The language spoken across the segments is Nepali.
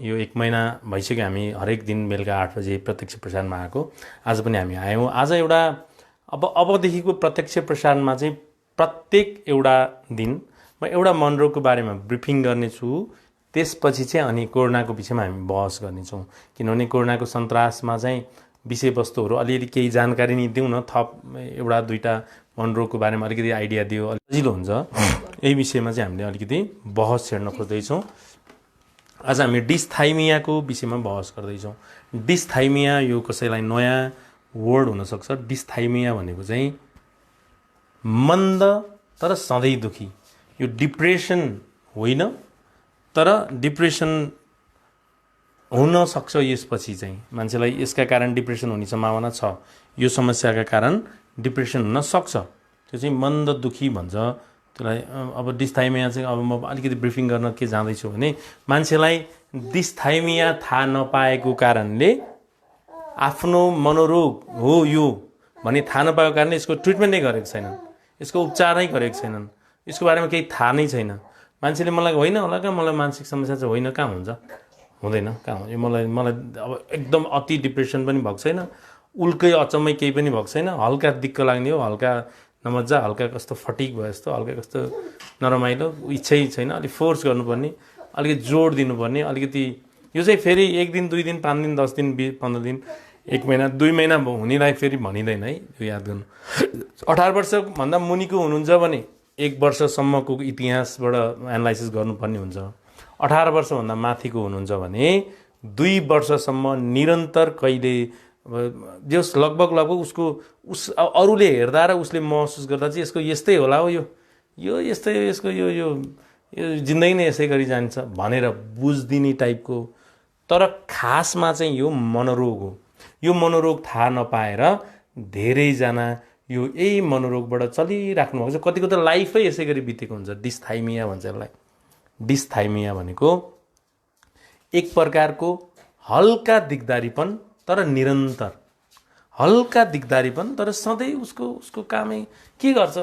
यो 1 महिना भइसक्यो हामी हरेक दिन बेलुका 8 बजे प्रत्यक्ष प्रसारणमा आएको। आज पनि हामी आयौँ। आज एउटा अबदेखिको प्रत्यक्ष प्रसारणमा चाहिँ प्रत्येक एउटा दिन म एउटा मनरोगको बारेमा ब्रिफिङ गर्नेछु। त्यसपछि चाहिँ अनि कोरोनाको विषयमा हामी बहस गर्नेछौँ, किनभने कोरोनाको सन्तासमा चाहिँ विषयवस्तुहरू अलिअलि केही जानकारी नि दिउँ न, थप एउटा दुईटा मनरोगको बारेमा अलिकति आइडिया दियो सजिलो हुन्छ। यही विषयमा चाहिँ हामीले अलिकति बहस छेड्न खोज्दैछौँ। आज हामी डिस्थाइमियाको विषयमा बहस गर्दैछौँ। डिस्थाइमिया यो कसैलाई नयाँ वर्ड हुनसक्छ। डिस्थाइमिया भनेको चाहिँ मन्द तर सधैँ दुखी। यो डिप्रेसन होइन, तर डिप्रेसन हुन सक्छ। यसपछि चाहिँ मान्छेलाई यसका कारण डिप्रेसन हुने सम्भावना छ। यो समस्याका कारण डिप्रेसन हुन सक्छ, त्यो चाहिँ मन्द दुखी भन्छ त्यसलाई। अब डिस्थाइमिया चाहिँ अब म अलिकति ब्रिफिङ गर्न के जाँदैछु भने मान्छेलाई डिस्थाइमिया थाहा नपाएको कारणले आफ्नो मनोरोग हो यो भने थाहा नपाएको कारणले यसको ट्रिटमेन्टै गरेको छैनन्, यसको उपचारै गरेको छैनन्, यसको बारेमा केही थाहा नै छैन। मान्छेले मलाई होइन होला क्या, मलाई मानसिक समस्या चाहिँ होइन, कहाँ हुन्छ, हुँदैन, कहाँ हुन्छ, मलाई अब एकदम अति डिप्रेसन पनि भएको छैन, उल्कै अचम्मै केही पनि भएको छैन, हल्का दिक्क लाग्ने हो, हल्का नमजा, हल्का कस्तो फटिक भयो जस्तो, हल्का कस्तो नरमाइलो, इच्छै छैन, अलिक फोर्स गर्नुपर्ने, अलिकति जोड दिनुपर्ने, अलिकति यो चाहिँ फेरि 1 दिन 2 दिन 5 दिन 10 दिन 15 दिन 1 महिना 2 महिना हुनेलाई फेरि भनिँदैन है, यो याद गर्नु। 18 वर्षभन्दा मुनिको हुनुहुन्छ भने 1 वर्षसम्मको इतिहासबाट एनालाइसिस गर्नुपर्ने हुन्छ। 18 वर्षभन्दा माथिको हुनुहुन्छ भने 2 वर्षसम्म निरन्तर कहिले जस लगभग उसको अरूले हेर्दा र उसले महसुस गर्दा चाहिँ यसको यस्तै होला हो, यो यस्तै, यसको यो जिन्दगी नै यसै गरी जान्छ भनेर बुझ्दिने टाइपको। तर खासमा चाहिँ यो मनोरोग हो। यो मनोरोग थाहा नपाएर धेरैजना यो यही मनोरोगबाट चलिराख्नु भएको छ। कतिको त लाइफै यसै गरी बितेको हुन्छ। डिस्थाइमिया भन्छ यसलाई। डिस्थाइमिया भनेको एक प्रकारको हल्का दिगदारीपन तर निरन्तर, हल्का दिगदारीपन तर सधैँ उसको कामै के गर्छ,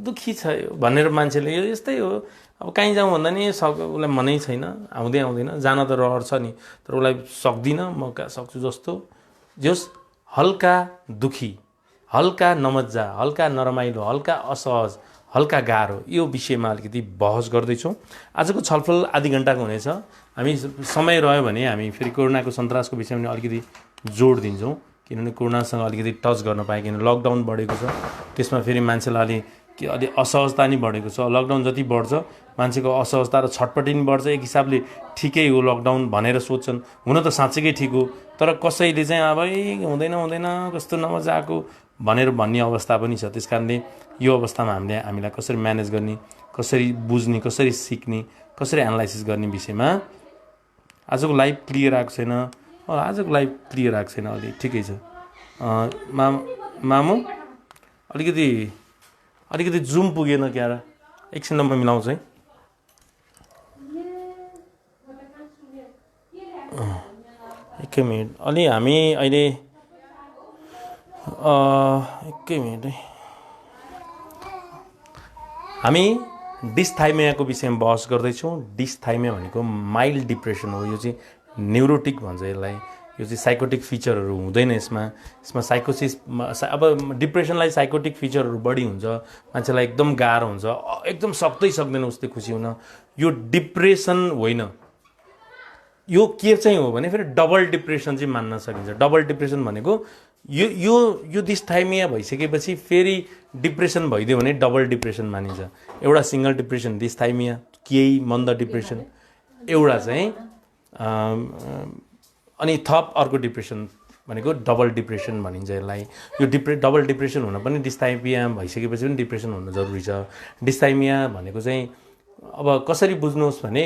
दुखी छ यो भनेर मान्छेले यो यस्तै हो, अब कहीँ जाउँ भन्दा नि उसलाई मनै छैन, आउँदैन, जान त रहर छ नि, तर उसलाई सक्दिनँ, म कहाँ सक्छु जस्तो। जस हल्का दुखी, हल्का नमज्जा, हल्का नरमाइलो, हल्का असहज, हल्का गाह्रो, यो विषयमा अलिकति बहस गर्दैछौँ। आजको छलफल आधी घन्टाको हुनेछ। हामी समय रह्यो भने हामी फेरि कोरोनाको सन्तासको विषयमा अलिकति जोड दिन्छौँ, किनभने कोरोनासँग अलिकति टच गर्न पाएँ, किन लकडाउन बढेको छ, त्यसमा फेरि मान्छेलाई अलि असहजता नि बढेको छ। लकडाउन जति बढ्छ मान्छेको असहजता र छटपटी नि बढ्छ। एक हिसाबले ठिकै हो लकडाउन भनेर सोच्छन्, हुन त साँच्चैकै ठिक हो, तर कसैले चाहिँ अब हुँदैन कस्तो नमजाको भनेर भन्ने अवस्था पनि छ। त्यस कारणले यो अवस्थामा हामीलाई कसरी म्यानेज गर्ने, कसरी बुझ्ने, कसरी सिक्ने, कसरी एनालाइसिस गर्ने विषयमा आजको लाइभ क्लियर आएको छैन। आजको लाइभ क्लियर आएको छैन, अलि ठिकै छ। मामु अलिकति जुम पुगेन क्या र, एकछिन म मिलाउँछु है। एकै मिनट, अलि हामी अहिले एकै मिनट है, हामी डिस्थाइमियाको विषयमा बहस गर्दैछौँ। डिस्थाइमिया भनेको माइल्ड डिप्रेसन हो। यो चाहिँ न्युरोटिक भन्छ यसलाई। यो चाहिँ साइकोटिक फिचरहरू हुँदैन यसमा साइकोसिस। अब डिप्रेसनलाई साइकोटिक फिचरहरू बढी हुन्छ, मान्छेलाई एकदम गाह्रो हुन्छ, एकदम सक्दैन उसले खुसी हुन। यो डिप्रेसन होइन। यो के चाहिँ हो भने फेरि डबल डिप्रेसन चाहिँ मान्न सकिन्छ। डबल डिप्रेसन भनेको यो डिस्थाइमिया भइसकेपछि फेरि डिप्रेसन भइदियो भने डबल डिप्रेसन मानिन्छ। एउटा सिङ्गल डिप्रेसन डिस्थाइमिया, केही मन्द डिप्रेसन, एउटा चाहिँ अनि थप अर्को डिप्रेसन भनेको डबल डिप्रेसन भनिन्छ यसलाई। यो डबल डिप्रेसन हुन पनि डिस्थाइमिया भइसकेपछि पनि डिप्रेसन हुन जरुरी छ। डिस्थाइमिया भनेको चाहिँ अब कसरी बुझ्नुहोस् भने,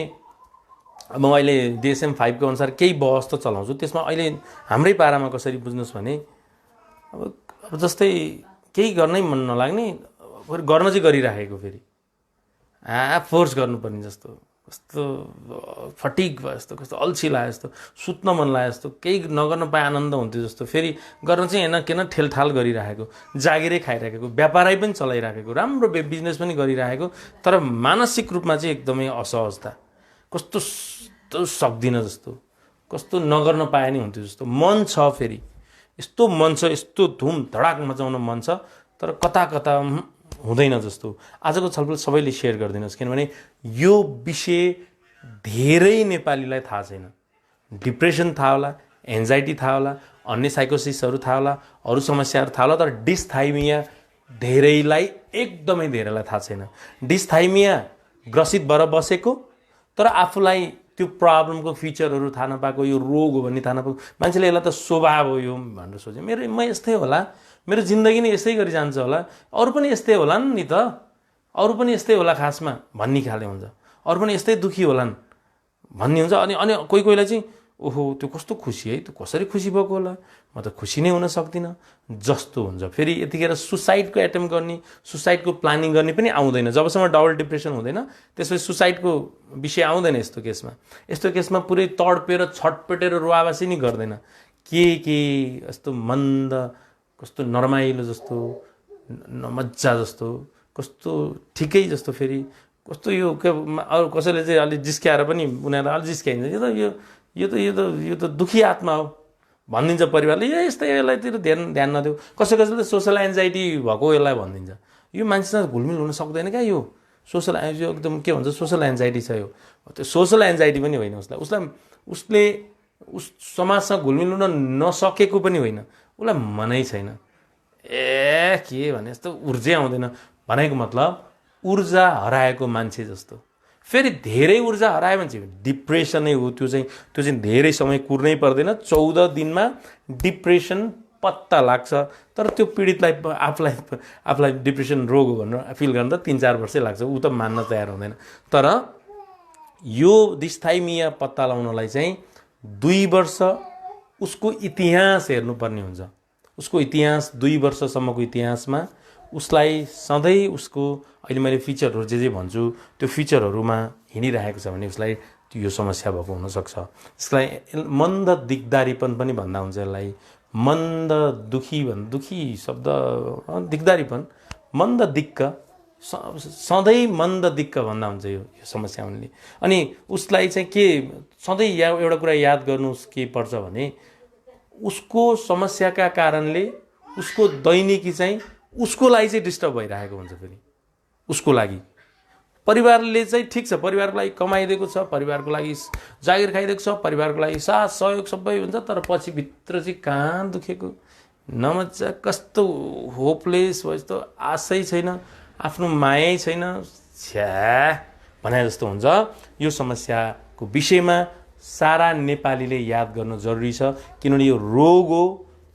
अब म अहिले DSM-5 को अनुसार केही बहस त चलाउँछु, त्यसमा अहिले हाम्रै पारामा कसरी बुझ्नुहोस् भने, अब जस्तै केही गर्नै मन नलाग्ने, गर्न चाहिँ गरिराखेको, फेरि फोर्स गर्नुपर्ने जस्तो, कस्तो फटिक भयो जस्तो, कस्तो अल्छी लागे जस्तो, सुत्न मन लागे जस्तो, केही नगर्न पाए आनन्द हुन्थ्यो जस्तो, फेरि गर्न चाहिँ किन ठेलठाल गरिराखेको, जागिरै खाइराखेको, व्यापारै पनि चलाइराखेको, राम्रो बिजनेस पनि गरिराखेको, तर मानसिक रूपमा चाहिँ एकदमै असहजता, कस्तो सक्दिनँ जस्तो, कस्तो नगर्न पाए नि हुन्थ्यो जस्तो मन छ। फेरि यस्तो मन छ, यस्तो धुम धडाक मचाउन मन छ, तर कता कता हुँदैन जस्तो। आजको छलफल सबैले सेयर गरिदिनुहोस्, किनभने यो विषय धेरै नेपालीलाई थाहा छैन। डिप्रेसन थाहा होला, एन्जाइटी थाहा होला, अन्य साइकोसिसहरू थाहा होला, अरू समस्याहरू थाहा होला, तर डिसथाइमिया धेरैलाई, एकदमै धेरैलाई थाहा छैन। डिसथाइमिया ग्रसित भएर बसेको, तर आफूलाई त्यो प्रब्लमको फिचरहरू थाहा नपाएको, यो रोग हो भन्ने थाहा नपाएको मान्छेले यसलाई त स्वभाव हो यो भनेर सोचे। म यस्तै होला, मेरो जिन्दगी नै यस्तै गरी जान्छ होला, अरू पनि यस्तै होलान् नि त, अरू पनि यस्तै होला खासमा भन्ने खाले हुन्छ, अरू पनि यस्तै दुःखी होलान् भन्ने हुन्छ। अनि कोही कोहीलाई चाहिँ ओहो त्यो कस्तो खुसी है, त्यो कसरी खुसी भएको होला, म त खुसी नै हुन सक्दिनँ जस्तो हुन्छ। फेरि यतिखेर सुसाइडको एटेम्प गर्ने, सुसाइडको प्लानिङ गर्ने पनि आउँदैन जबसम्म डबल डिप्रेसन हुँदैन, त्यसपछि सुसाइडको विषय आउँदैन। यस्तो केसमा पुरै तडपेर छटपेटेर रुवाबासी नि गर्दैन, के यस्तो मन्द, कस्तो नरमाइलो जस्तो, मजा जस्तो, कस्तो ठिकै जस्तो। फेरि कस्तो यो अरू कसैले चाहिँ अलिक जिस्क्याएर पनि उनीहरूलाई अलिक जिस्क्याइन्छ, यो त दुखी आत्मा हो भनिदिन्छ परिवारले, यस्तै यसलाईतिर ध्यान नदेऊ। कसैले त सोसल एन्जाइटी भएको यसलाई भनिदिन्छ। यो मान्छेसँग घुलमिल हुन सक्दैन क्या, यो सोसल यो एकदम के भन्छ सोसल एन्जाइटी छ यो। त्यो सोसल एन्जाइटी पनि होइन, उसले समाजसँग घुलमिल हुन नसकेको पनि होइन, उसलाई मनै छैन। के भने यस्तो ऊर्जा आउँदैन भनेको मतलब ऊर्जा हराएको मान्छे जस्तो। फेरि धेरै ऊर्जा हरायो भने चाहिँ डिप्रेसनै हो। त्यो चाहिँ धेरै समय कुर्नै पर्दैन, 14 दिनमा डिप्रेसन पत्ता लाग्छ। तर त्यो पीडितलाई आफूलाई डिप्रेसन रोग हो भनेर फिल गर्न त 3-4 वर्षै लाग्छ, ऊ त मान्न तयार हुँदैन। तर यो डिसथाइमिया पत्ता लगाउनलाई चाहिँ 2 वर्ष उसको इतिहास हेर्नुपर्ने हुन्छ। उसको इतिहास 2 वर्षसम्मको इतिहासमा उसलाई सधैँ उसको अहिले मैले फिचरहरू जे भन्छु त्यो फिचरहरूमा हिँडिरहेको छ भने उसलाई यो समस्या भएको हुनसक्छ। यसलाई मन्द दिगदारीपन पनि भन्दा हुन्छ। यसलाई मन्द दुखी शब्द दिगदारीपन, मन्द दिक्क, सधैँ मन्द दिक्क भन्दा हुन्छ यो समस्या हुनेले। अनि उसलाई चाहिँ के सधैँ एउटा कुरा याद गर्नुहोस् के पर्छ भने उसको समस्याका कारणले उसको दैनिकी चाहिँ उसको लागि चाहिँ डिस्टर्ब भइरहेको हुन्छ। फेरि उसको लागि परिवारले चाहिँ ठिक छ, परिवारको लागि कमाइदिएको छ, परिवारको लागि जागिर खाइदिएको छ, परिवारको लागि साथ सहयोग सबै हुन्छ, तर पछि भित्र चाहिँ कहाँ दुखेको नमजा, कस्तो होपलेस भयो, यस्तो आशै छैन, आफ्नो मायै छैन, छ्या भने जस्तो हुन्छ। यो समस्याको विषयमा सारा नेपालीले याद गर्न जरुरी छ, किनभने यो रोग हो,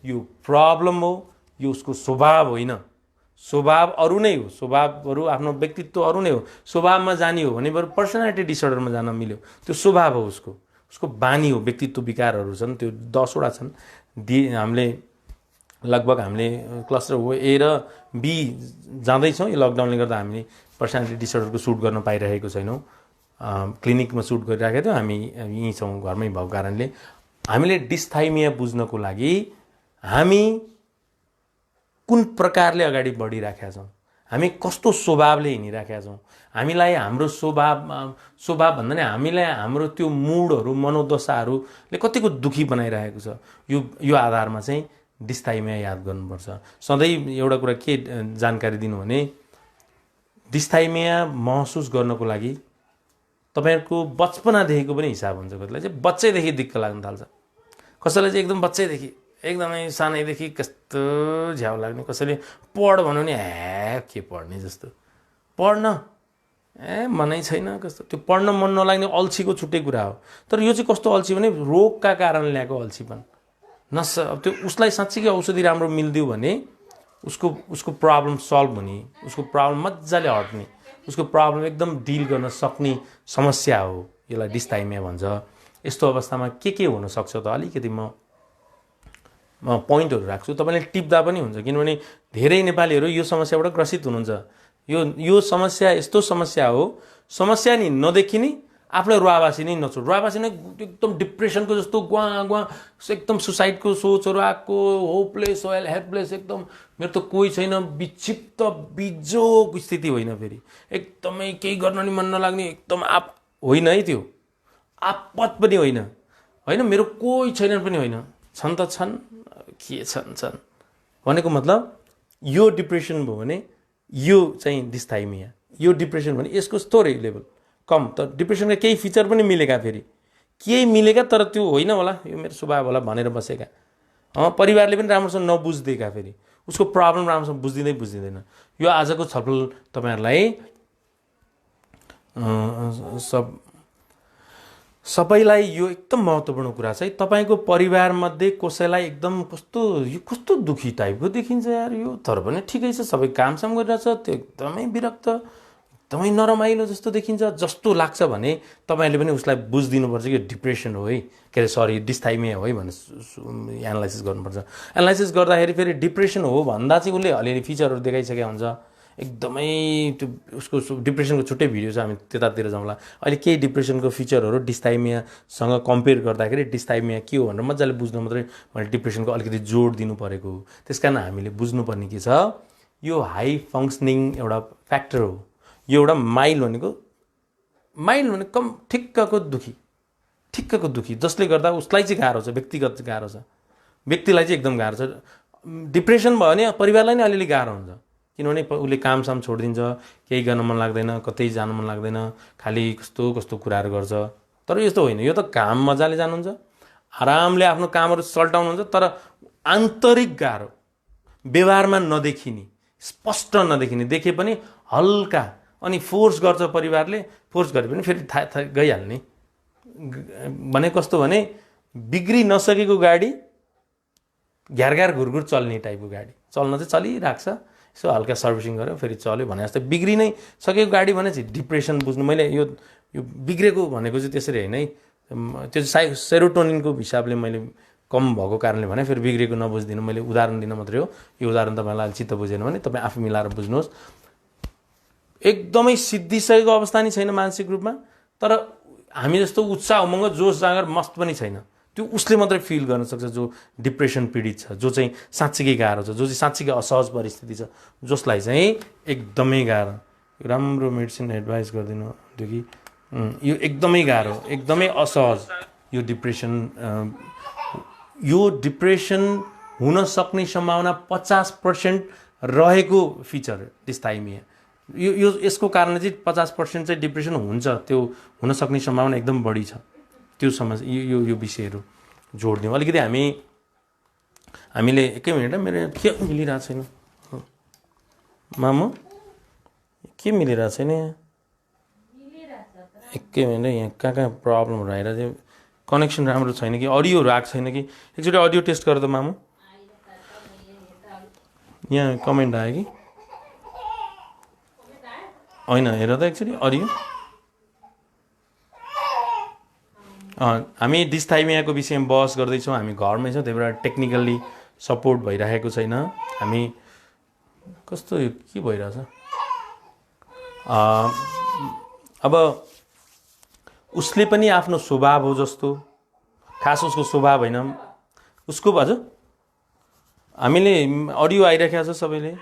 यो प्रब्लम हो, यो उसको स्वभाव होइन। स्वभाव अरू नै हो, स्वभावहरू आफ्नो व्यक्तित्व अरू नै हो। स्वभावमा जाने हो भने बरु पर्सनालिटी डिसअर्डरमा जान मिल्यो, त्यो स्वभाव हो उसको बानी हो। व्यक्तित्व विकारहरू छन्, त्यो 10 वटा छन्। हामीले लगभग क्लस्टर ए र बी जाँदैछौँ। यो लकडाउनले गर्दा हामीले पर्सनालिटी डिसअर्डरको सुट गर्न पाइरहेको छैनौँ। क्लिनिकमा सुट गरिरहेको थियौँ, हामी यहीँ छौँ घरमै भएको कारणले। हामीले डिसथाइमिया बुझ्नको लागि हामी कुन प्रकारले अगाडि बढिराखेका छौँ, हामी कस्तो स्वभावले हिँडिराखेका छौँ, हामीलाई हाम्रो स्वभाव भन्दा नि हामीलाई हाम्रो त्यो मुडहरू मनोदशाहरूले कतिको दुखी बनाइरहेको छ, यो आधारमा चाहिँ डिसथाइमिया याद गर्नुपर्छ। सधैँ एउटा कुरा के जानकारी दिनु भने डिसथाइमिया महसुस गर्नको लागि तपाईहरुको बचपनादेखिको पनि हिसाब हुन्छ। कतिलाई चाहिँ बच्चैदेखि दिक्क लाग्न थाल्छ, कसैलाई चाहिँ एकदम बच्चैदेखि एकदमै सानैदेखि कस्तो झ्याउ लाग्ने, कसैले पढ भन्यो भने के पढ्ने जस्तो, पढ्न मनै छैन, कस्तो त्यो पढ्न मन नलाग्ने अल्छीको छुट्टै कुरा हो। तर यो चाहिँ कस्तो अल्छी भने रोगका कारण ल्याएको अल्छीपन त्यो उसलाई साँच्चीकै औषधि राम्रो मिलिदियो भने उसको प्रब्लम सल्भ हुने, उसको प्रब्लम मजाले हट्ने, उसको प्रब्लम एकदम डिल गर्न सक्ने समस्या हो। यसलाई डिसथाइमिया भन्छ। यस्तो अवस्थामा के हुन सक्छ त अलिकति म पोइन्टहरू राख्छु, तपाईले टिप्दा पनि हुन्छ, किनभने धेरै नेपालीहरू यो समस्याबाट ग्रसित हुनुहुन्छ। यो समस्या यस्तो समस्या हो, समस्या नि नदेखिने आफूलाई रुवाबासी नै नछोड, रुवाबासी नै एकदम डिप्रेसनको जस्तो गुवा एकदम सुसाइडको सोचहरू आएको, होपलेस हेल्पलेस, एकदम मेरो त कोही छैन, विक्षिप्त बिजोग स्थिति होइन, फेरि एकदमै केही गर्न नि मन नलाग्ने, एकदम होइन है, त्यो आपत पनि होइन, होइन मेरो कोही छैनन् पनि होइन, छन् त छन्, के छन् भनेको मतलब यो डिप्रेसन भयो भने यो चाहिँ डिस्थाइमिया, यो डिप्रेसन भने यसको थोरै लेभल कम, त डिप्रेसनका केही फिचर पनि मिलेका, फेरि केही मिलेका तर त्यो होइन होला, यो मेरो स्वभाव होला भनेर बसेका, परिवारले पनि राम्रोसँग नबुझ्दिएका, फेरि उसको प्रब्लम राम्रोसँग बुझ्दिँदैन। यो आजको छलफल तपाईँहरूलाई सबैलाई यो एकदम महत्त्वपूर्ण कुरा छ है। तपाईँको परिवारमध्ये कसैलाई एकदम कस्तो दुखी टाइपको देखिन्छ यार यो, तर पनि ठिकै छ, सबै कामसाम गरिरहेछ, त्यो एकदमै विरक्त, एकदमै नरमाइलो जस्तो देखिन्छ जस्तो लाग्छ भने तपाईँले पनि उसलाई बुझिदिनुपर्छ कि डिप्रेसन हो है, के अरे सरी डिस्थाइमिया हो है भनेर एनालाइसिस गर्नुपर्छ। एनालाइसिस गर्दाखेरि फेरि डिप्रेसन हो भन्दा चाहिँ उसले अलिअलि फिचरहरू देखाइसकेको हुन्छ, एकदमै त्यो उसको डिप्रेसनको छुट्टै भिडियो छ, हामी त्यतातिर जाउँला। अहिले केही डिप्रेसनको फिचरहरू डिस्थाइमियासँग कम्पेयर गर्दाखेरि डिस्थाइमिया के हो भनेर मजाले बुझ्नु मात्रै मैले डिप्रेसनको अलिकति जोड दिनु परेको हो। त्यस कारण हामीले बुझ्नुपर्ने के छ, यो हाई फङ्सनिङ एउटा फ्याक्टर हो। यो एउटा माइल भने कम ठिक्कको दुखी जसले गर्दा उसलाई चाहिँ गाह्रो छ, व्यक्तिगत गाह्रो छ, व्यक्तिलाई चाहिँ एकदम गाह्रो छ। डिप्रेसन भयो भने परिवारलाई नै अलिअलि गाह्रो हुन्छ, किनभने उसले कामसाम छोडिदिन्छ, केही गर्न मन लाग्दैन, कतै जानु मन लाग्दैन, खालि कस्तो कुराहरू गर्छ। तर यस्तो होइन, यो त काम मजाले जानुहुन्छ, आरामले आफ्नो कामहरू सल्टाउनुहुन्छ, तर आन्तरिक गाह्रो, व्यवहारमा नदेखिने, स्पष्ट नदेखिने, देखे पनि हल्का, अनि फोर्स गर्छ परिवारले, फोर्स गरे पनि फेरि थाहा गइहाल्ने भने कस्तो भने बिग्री नसकेको गाडी घ्यारघ्यार घुरघुर चल्ने टाइपको गाडी, चल्न चाहिँ चलिरहेको छ, यसो हल्का सर्भिसिङ गऱ्यो फेरि चल्यो भने जस्तै बिग्री नै सकेको गाडी भने चाहिँ डिप्रेसन बुझ्नु। मैले यो बिग्रेको भनेको चाहिँ त्यसरी होइन है, त्यो सेरोटोनिनको हिसाबले मैले कम भएको कारणले भने फेरि बिग्रेको नबुझिदिनु, मैले उदाहरण दिन मात्रै हो। यो उदाहरण तपाईँलाई चित्त बुझेन भने तपाईँ आफू मिलाएर बुझ्नुहोस्। एकदमै सिद्धिसकेको अवस्था नै छैन मानसिक रूपमा, तर हामी जस्तो उत्साह उमङ्ग जोस जाँगर मस्त पनि छैन, त्यो उसले मात्रै फिल गर्न सक्छ जो डिप्रेसन पीडित छ, जो चाहिँ साँच्चीकै गाह्रो छ, जो चाहिँ साँच्चीकै असहज परिस्थिति छ, जसलाई चाहिँ एकदमै गाह्रो। राम्रो मेडिसिन एडभाइस गरिदिनु थियो कि यो एकदमै गाह्रो, एकदमै असहज यो डिप्रेसन हुन सक्ने सम्भावना 50% रहेको फिचर डिस्थाइमिया। यो यसको कारणले चाहिँ 50% चाहिँ डिप्रेसन हुन्छ, त्यो हुन सक्ने सम्भावना एकदम बढी छ। त्यो समस्या यो विषयहरू जोडिदिउँ अलिकति। हामीले एकै मिनट, मेरो के मिलिरहेको छैन मामु, के मिलिरहेको छैन यहाँ, एकै मिनट, यहाँ कहाँ प्रब्लमहरू आइरहेको थियो, कनेक्सन राम्रो छैन कि अडियोहरू आएको छैन कि, एकचोटि अडियो टेस्ट गर त मामु। यहाँ कमेन्ट आयो कि होइन, हेर त एकचोटि अडियो। हामी डिस्थाइमियाको विषयमा बहस गर्दैछौँ, हामी घरमै छौँ, त्यही भएर टेक्निकल्ली सपोर्ट भइरहेको छैन। हामी कस्तो के भइरहेछ, अब उसले पनि आफ्नो स्वभाव हो जस्तो, खास उसको स्वभाव होइन उसको, हजुर हामीले अडियो आइरहेको छ सबैले,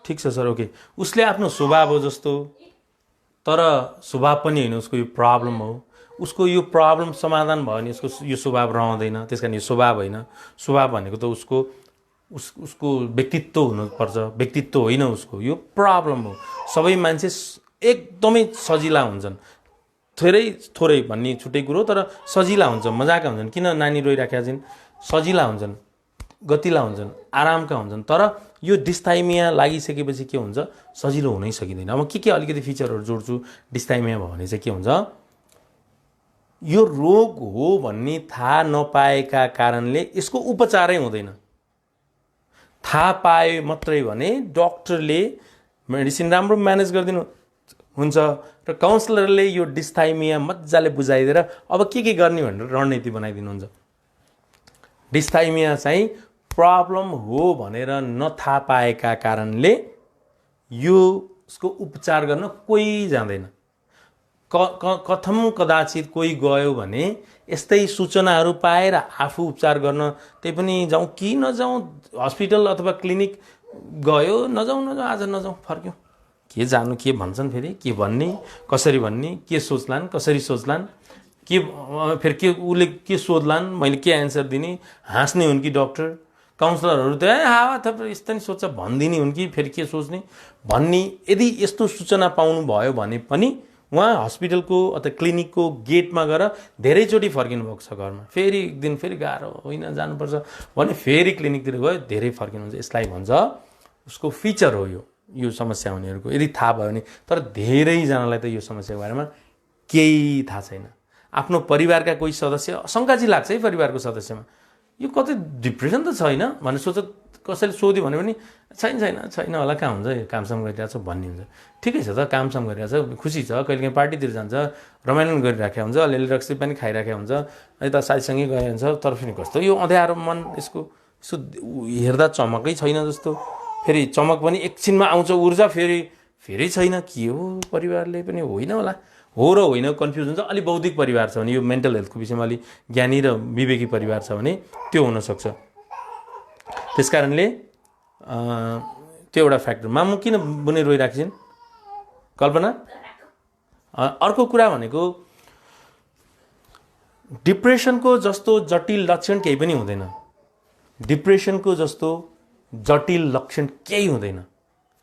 ठिक छ सर, ओके। उसले आफ्नो स्वभाव हो जस्तो, तर स्वभाव पनि होइन, उसको यो प्रब्लम हो। उसको यो प्रब्लम समाधान भयो भने उसको यो स्वभाव रहँदैन, त्यस कारण यो स्वभाव होइन। स्वभाव भनेको त उसको व्यक्तित्व हुनुपर्छ, व्यक्तित्व होइन उसको, यो प्रब्लम हो। सबै मान्छे एकदमै सजिला हुन्छन्, थोरै भन्ने छुट्टै कुरो, तर सजिला हुन्छ, मजाका हुन्छन्। किन नानी रोइराखेका छिन्, सजिला हुन्छन्, गतिला हुन्छन्, आरामका हुन्छन्। तर यो डिस्थाइमिया लागिसकेपछि के हुन्छ, सजिलो हुनै सकिँदैन। अब के अलिकति फिचरहरू जोड्छु। डिस्थाइमिया भयो भने चाहिँ के हुन्छ, यो रोग हो भन्ने थाहा नपाएका कारणले यसको उपचारै हुँदैन। थाहा पाए मात्रै भने डक्टरले मेडिसिन राम्रो म्यानेज गरिदिनु हुन्छ र काउन्सिलरले यो डिस्थाइमिया मजाले बुझाइदिएर अब के गर्ने भनेर रणनीति बनाइदिनुहुन्छ। डिस्थाइमिया चाहिँ प्रब्लम हो भनेर नथाहा पाएका कारणले यसको उपचार गर्न कोही जाँदैन। कथम कदाचित कोही गयो भने यस्तै सूचनाहरू पाएर आफू उपचार गर्न, त्यही पनि जाउँ कि नजाउँ, हस्पिटल अथवा क्लिनिक गयो, नजाउँ आज नजाउँ, फर्क्यौँ, के जानु, के भन्छन् फेरि, के भन्ने, कसरी भन्ने, के सोच्लान्, कसरी सोच्लान्, फेरि के उसले के सोध्लान्, मैले के एन्सर दिने, हाँस्ने हुन् कि डक्टर काउन्सलरहरू त हावा थप यस्तो नि सोच्छ भनिदिने हुन् कि फेरि के सोच्ने भन्ने। यदि यस्तो सूचना पाउनु भयो भने पनि उहाँ हस्पिटलको अथवा क्लिनिकको गेटमा गएर धेरैचोटि फर्किनु भएको छ घरमा। फेरि एक दिन फेरि गाह्रो होइन जानुपर्छ भने फेरि क्लिनिकतिर गयो, धेरै फर्किनुहुन्छ। यसलाई भन्छ उसको फिचर हो यो समस्या हुनेहरूको, यदि थाहा भयो भने। तर धेरैजनालाई त यो समस्याको बारेमा केही थाहा छैन। आफ्नो परिवारका कोही सदस्य शङ्का चाहिँ लाग्छ है परिवारको सदस्यमा, यो कतै डिप्रेसन त छैन भनेर सोच, कसैले सोध्यो भने पनि छैन होला, कहाँ हुन्छ, कामसाम गरिरहेको छ भन्ने हुन्छ। ठिकै छ त, कामसाम गरिरहेको छ, खुसी छ, कहिलेकाहीँ पार्टीतिर जान्छ, रमाइलो गरिराखेको हुन्छ, अलिअलि रक्सी पनि खाइराखेको हुन्छ, यता साथीसँगै गएको हुन्छ। तर फेरि कस्तो यो अँध्यारो मन, यसको हेर्दा चमकै छैन जस्तो, फेरि चमक पनि एकछिनमा आउँछ ऊर्जा, फेरि छैन। के हो परिवारले पनि होइन होला, हो र होइन कन्फ्युज हुन्छ। अलि बौद्धिक परिवार छ भने, यो मेन्टल हेल्थको विषयमा अलि ज्ञानी र विवेकी परिवार छ भने त्यो हुनसक्छ। त्यस कारणले त्यो एउटा फ्याक्टर। मामु किन बुने रोइरहेको छिन् कल्पना? अर्को कुरा भनेको डिप्रेसनको जस्तो जटिल लक्षण केही पनि हुँदैन। डिप्रेसनको जस्तो जटिल लक्षण केही हुँदैन।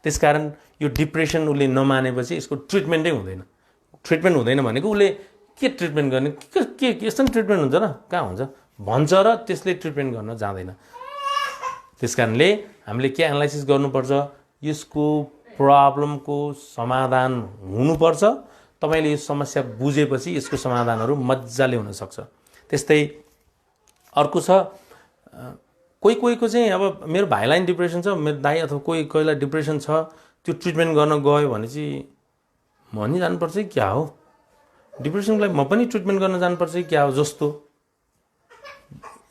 त्यसकारण यो डिप्रेसन उसले नमानेपछि यसको ट्रिटमेन्टै हुँदैन। ट्रिटमेन्ट हुँदैन भनेको उसले के ट्रिटमेन्ट गर्ने, के यस्तो ट्रिटमेन्ट हुन्छ र, कहाँ हुन्छ भन्छ र त्यसले ट्रिटमेन्ट गर्न जाँदैन। त्यस कारणले हामीले के एनालाइसिस गर्नुपर्छ, यसको प्रब्लमको समाधान हुनुपर्छ। तपाईँले यो समस्या बुझेपछि यसको समाधानहरू मजाले हुनसक्छ। त्यस्तै अर्को छ, कोहीको चाहिँ अब मेरो भाइलाई डिप्रेसन छ, मेरो दाइ अथवा कोहीलाई डिप्रेसन छ, त्यो ट्रिटमेन्ट गर्न गयो भने चाहिँ म नि जानुपर्छ कि क्या हो, डिप्रेसनलाई म पनि ट्रिटमेन्ट गर्न जानुपर्छ कि क्या हो जस्तो।